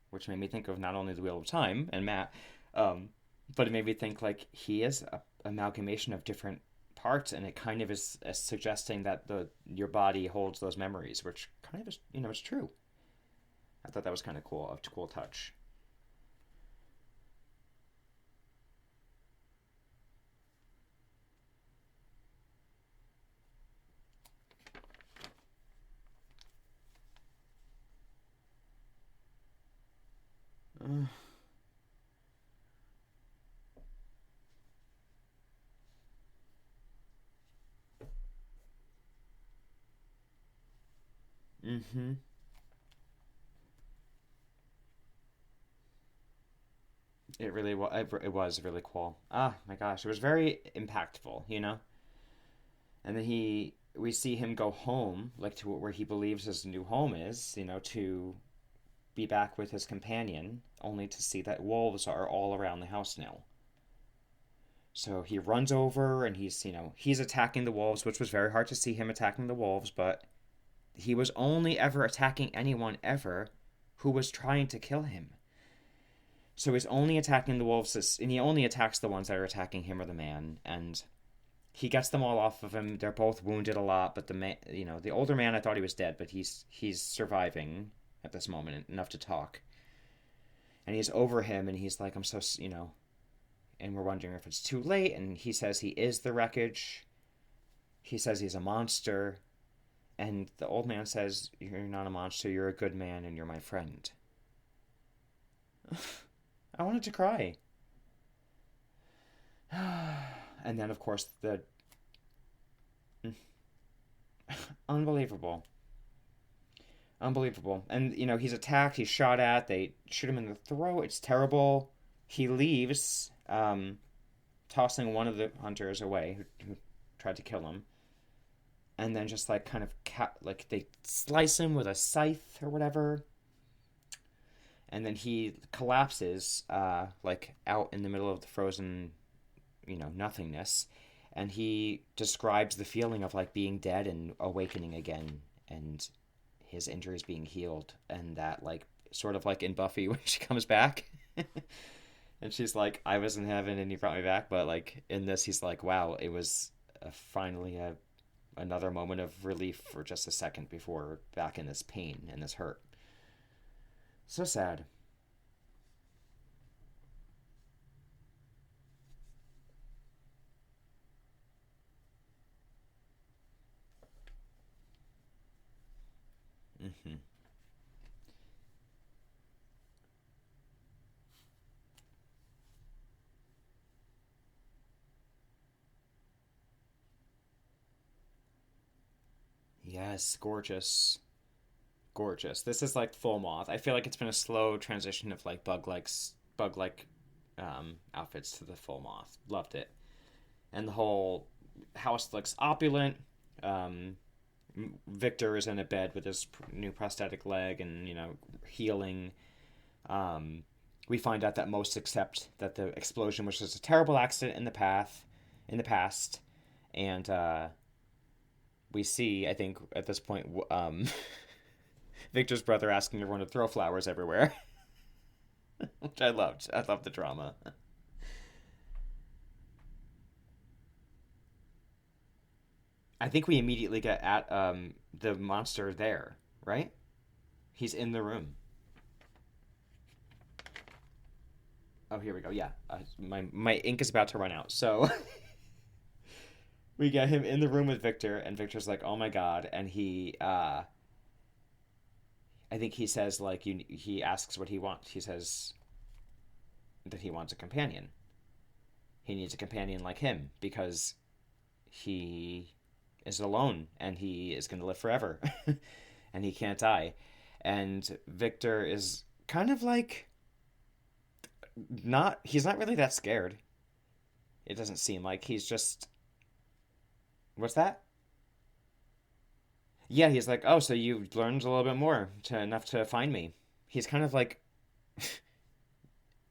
which made me think of not only the Wheel of Time and Matt, um, but it made me think like he is a amalgamation of different parts, and it kind of is suggesting that the your body holds those memories, which kind of is it's true. I thought that was kind of cool, a cool touch. Uh, mm-hmm. It was really cool. Ah, my gosh, it was very impactful. And then we see him go home, like to where he believes his new home is, to be back with his companion, only to see that wolves are all around the house now. So he runs over and he's attacking the wolves, which was very hard to see him attacking the wolves, but he was only ever attacking anyone ever who was trying to kill him. So he's only attacking the wolves, and he only attacks the ones that are attacking him or the man, and he gets them all off of him. They're both wounded a lot, but the man, the older man, I thought he was dead, but he's surviving at this moment enough to talk. And he's over him, and he's like, "I'm so," and we're wondering if it's too late. And he says he is the wreckage. He says he's a monster, and the old man says, "You're not a monster. You're a good man, and you're my friend." I wanted to cry. And then, of course, the unbelievable, unbelievable. And he's attacked. He's shot at. They shoot him in the throat. It's terrible. He leaves, tossing one of the hunters away who tried to kill him, and then just like kind of like they slice him with a scythe or whatever, and then he collapses, like out in the middle of the frozen, nothingness, and he describes the feeling of like being dead and awakening again, and his injuries being healed, and that like sort of like in Buffy when she comes back. And she's like, "I was in heaven and you brought me back," but like in this, he's like, "Wow, it was finally another moment of relief for just a second before back in this pain and this hurt." So sad. Hmm. Yes, gorgeous. gorgeous. This is like full moth. I feel like it's been a slow transition of like bug like outfits to the full moth. Loved it. And the whole house looks opulent. Um, Victor is in a bed with his new prosthetic leg and, healing. Um, we find out that most accept that the explosion was just a terrible accident in the past, and we see, I think, at this point, Victor's brother asking everyone to throw flowers everywhere, which I loved. I loved the drama. I think we immediately get at the monster there, right? He's in the room. Oh, here we go. Yeah, my ink is about to run out. So we get him in the room with Victor, and Victor's like, "Oh my god!" And I think he says like, he asks what he wants. He says that he wants a companion. He needs a companion like him because he is alone and he is going to live forever, and he can't die. And Victor is kind of like not. He's not really that scared. It doesn't seem like he's just. What's that? Yeah, he's like, oh, so you learned a little bit more to enough to find me. He's kind of like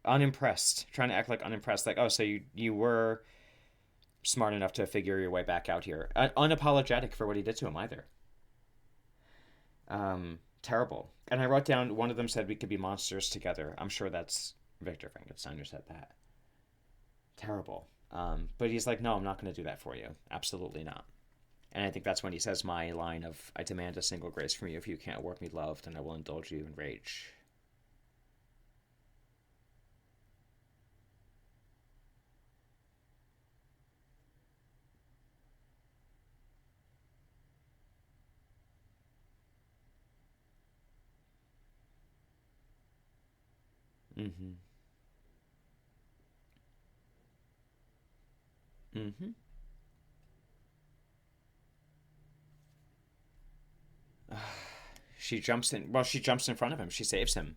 unimpressed, trying to act like unimpressed, like, oh, so you were smart enough to figure your way back out here. Unapologetic for what he did to him either. Terrible. And I wrote down one of them said we could be monsters together. I'm sure that's Victor Frankenstein who said that. Terrible. But he's like, no, I'm not going to do that for you. Absolutely not. And I think that's when he says my line of, I demand a single grace from you. If you can't work me love, then I will indulge you in rage. Mm-hmm. Mm-hmm. She jumps in. Well, she jumps in front of him. She saves him.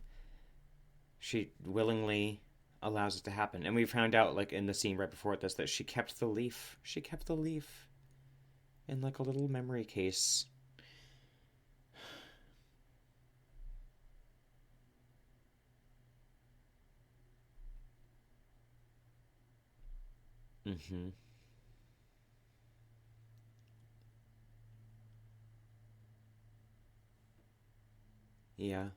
She willingly allows it to happen. And we found out, like in the scene right before this, that she kept the leaf. She kept the leaf in like a little memory case. Mm-hmm. Yeah.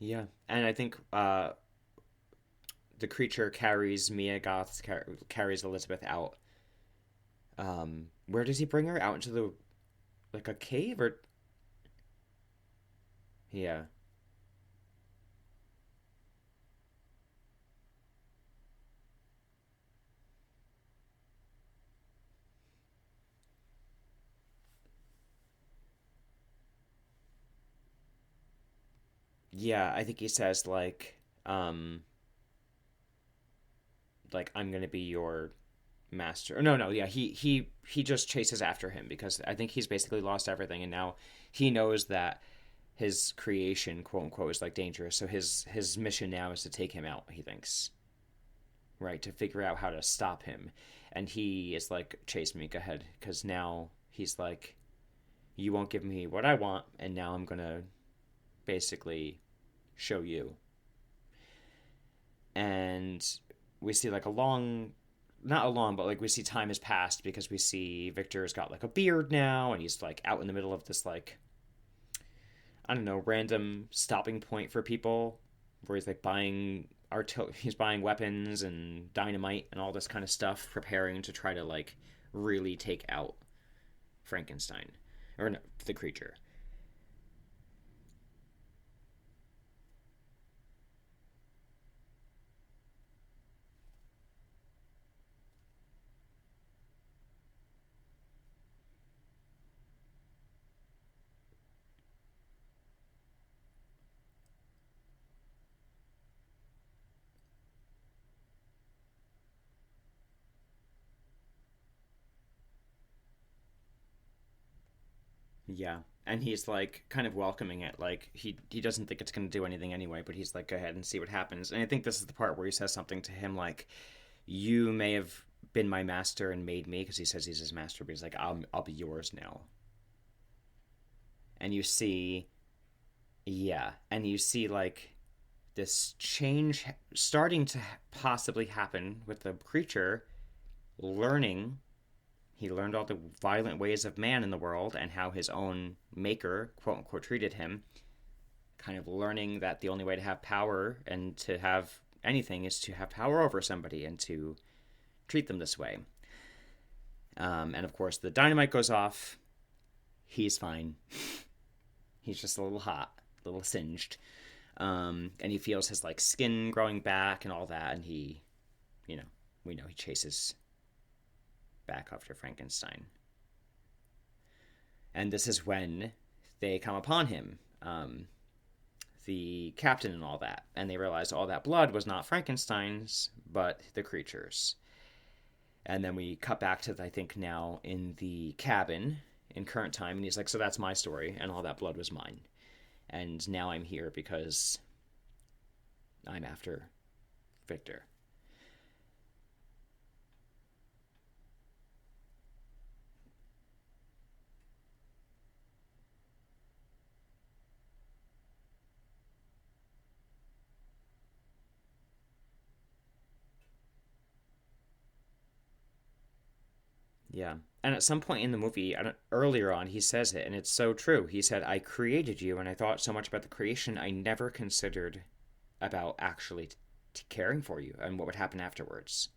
Yeah. And I think the creature carries Mia Goth carries Elizabeth out. Where does he bring her? Out into the like a cave or yeah. Yeah, I think he says like I'm gonna be your master. No, no, yeah, he just chases after him because I think he's basically lost everything, and now he knows that his creation, quote unquote, is like dangerous. So his mission now is to take him out. He thinks, right, to figure out how to stop him, and he is like, chase me, go ahead, because now he's like, you won't give me what I want, and now I'm gonna basically show you. And we see like a long, not a long, but like we see time has passed because we see Victor's got like a beard now, and he's like out in the middle of this like, I don't know, random stopping point for people where he's like he's buying weapons and dynamite and all this kind of stuff, preparing to try to like really take out Frankenstein or no, the creature. Yeah. and he's like kind of welcoming it. Like he doesn't think it's going to do anything anyway, but he's like, go ahead and see what happens. And I think this is the part where he says something to him like, "You may have been my master and made me," because he says he's his master, but he's like, I'll be yours now." And you see, yeah, and you see like this change starting to possibly happen with the creature learning. He learned all the violent ways of man in the world and how his own maker, quote unquote, treated him. Kind of learning that the only way to have power and to have anything is to have power over somebody and to treat them this way. And of course, the dynamite goes off. He's fine. He's just a little hot, a little singed. And he feels his like skin growing back and all that. And he, you know, we know he chases back after Frankenstein. And this is when they come upon him, the captain and all that. And they realize all that blood was not Frankenstein's, but the creature's. And then we cut back to, I think, now in the cabin in current time. And he's like, so that's my story. And all that blood was mine. And now I'm here because I'm after Victor. Yeah. And at some point in the movie, earlier on, he says it, and it's so true. He said, I created you, and I thought so much about the creation, I never considered about actually caring for you and what would happen afterwards.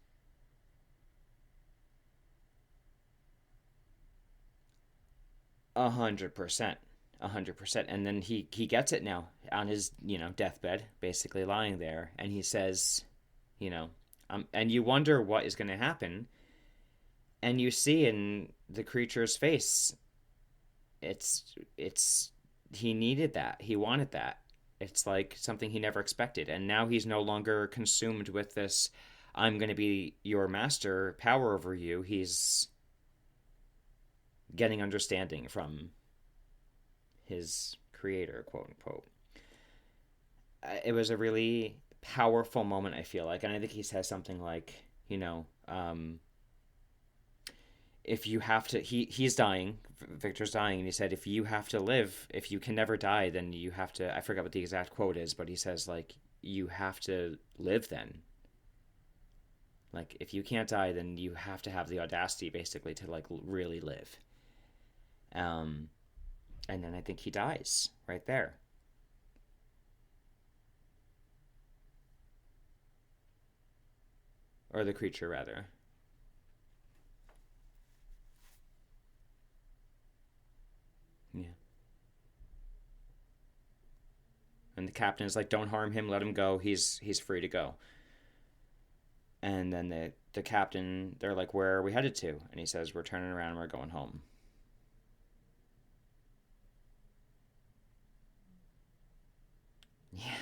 100%. 100%. And then he gets it now on his, deathbed, basically lying there, and he says, you know, and you wonder what is going to happen, and you see in the creature's face, it's he needed that. He wanted that. It's like something he never expected. And now he's no longer consumed with this I'm going to be your master power over you. He's getting understanding from his creator, quote unquote. It was a really powerful moment, I feel like. And I think he says something like, if you have to, he's dying, Victor's dying, and he said, if you have to live, if you can never die, then you have to, I forgot what the exact quote is, but he says, like, you have to live then. Like, if you can't die, then you have to have the audacity, basically, to, like, really live. And then I think he dies right there. Or the creature, rather. Yeah. And the captain is like, don't harm him, let him go, he's free to go. And then the captain, they're like, where are we headed to? And he says, we're turning around and we're going home. Yeah.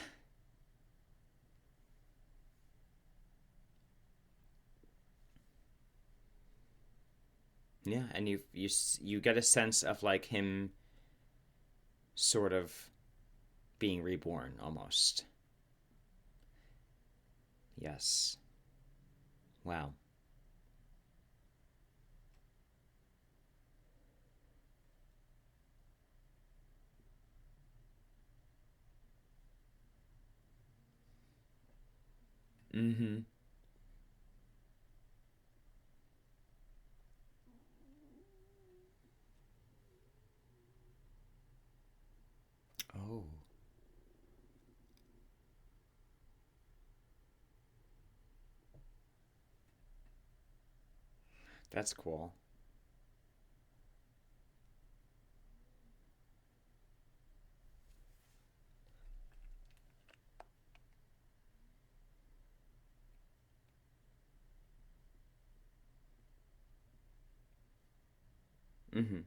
Yeah, and you get a sense of like him sort of being reborn almost. Yes. Wow. Mm-hmm. Oh, that's cool. Mm-hmm.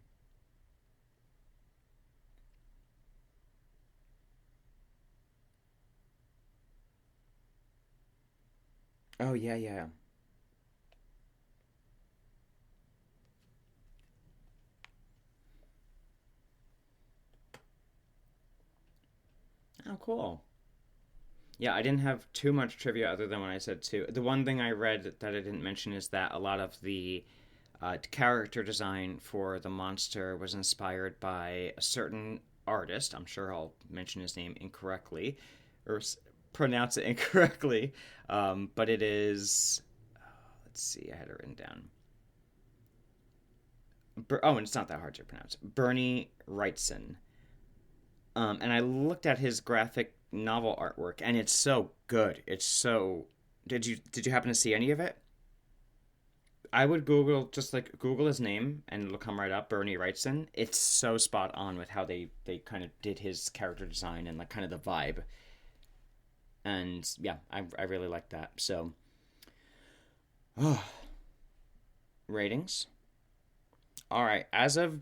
Oh yeah, yeah. Oh, cool. Yeah, I didn't have too much trivia other than when I said two. The one thing I read that I didn't mention is that a lot of the character design for the monster was inspired by a certain artist. I'm sure I'll mention his name incorrectly or pronounce it incorrectly, but it is. Let's see, I had it written down. Oh, and it's not that hard to pronounce. Bernie Wrightson. And I looked at his graphic novel artwork, and it's so good. It's so. Did you happen to see any of it? I would Google just like Google his name, and it'll come right up. Bernie Wrightson. It's so spot on with how they kind of did his character design and like kind of the vibe. And yeah, I really like that. So, oh, ratings. All right, as of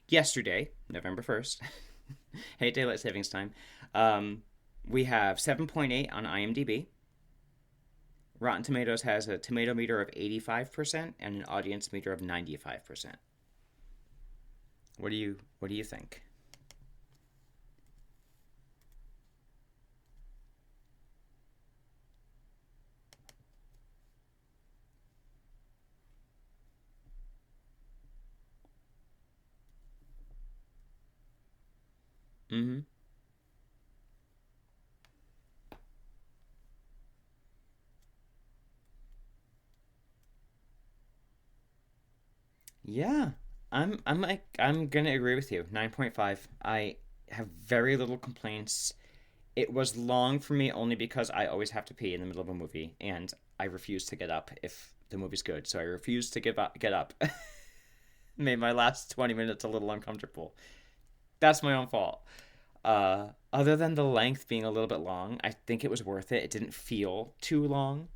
yesterday, November 1st, hate daylight savings time. Um, we have 7.8 on IMDb. Rotten Tomatoes has a tomato meter of 85% and an audience meter of 95%. What do you think? Mm-hmm. Yeah. I'm gonna agree with you. 9.5. I have very little complaints. It was long for me only because I always have to pee in the middle of a movie and I refuse to get up if the movie's good. So I refuse to get up. Made my last 20 minutes a little uncomfortable. That's my own fault. Other than the length being a little bit long, I think it was worth it. It didn't feel too long.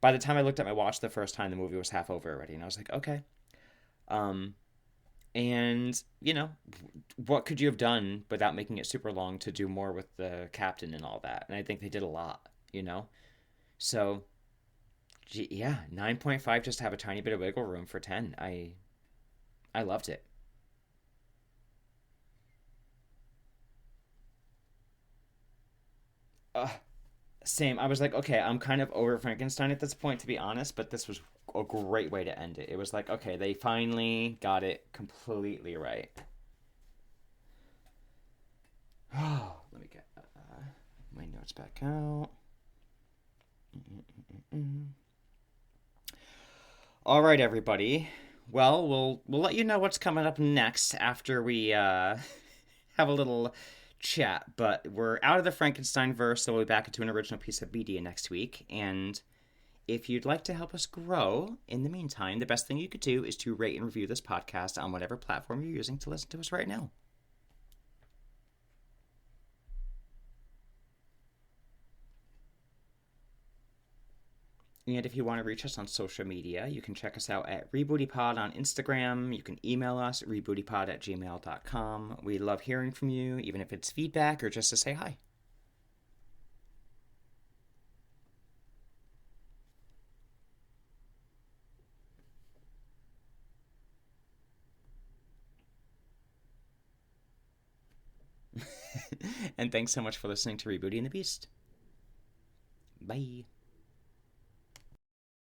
By the time I looked at my watch the first time, the movie was half over already, and I was like, okay. Um, and what could you have done without making it super long to do more with the captain and all that? And I think they did a lot, you know. So yeah, 9.5 just to have a tiny bit of wiggle room for 10. I loved it. Uh, Same. I was like, okay, I'm kind of over Frankenstein at this point, to be honest, but this was a great way to end it. It was like, okay, they finally got it completely right. Oh, let me get my notes back out. Mm-mm-mm-mm. All right, everybody. Well, we'll let you know what's coming up next after we have a little chat. But we're out of the Frankenstein verse, so we'll be back into an original piece of media next week. And if you'd like to help us grow in the meantime, the best thing you could do is to rate and review this podcast on whatever platform you're using to listen to us right now. And if you want to reach us on social media, you can check us out at RebootyPod on Instagram. You can email us at rebootypod@gmail.com. We love hearing from you, even if it's feedback or just to say hi. And thanks so much for listening to Rebooty and the Beast. Bye.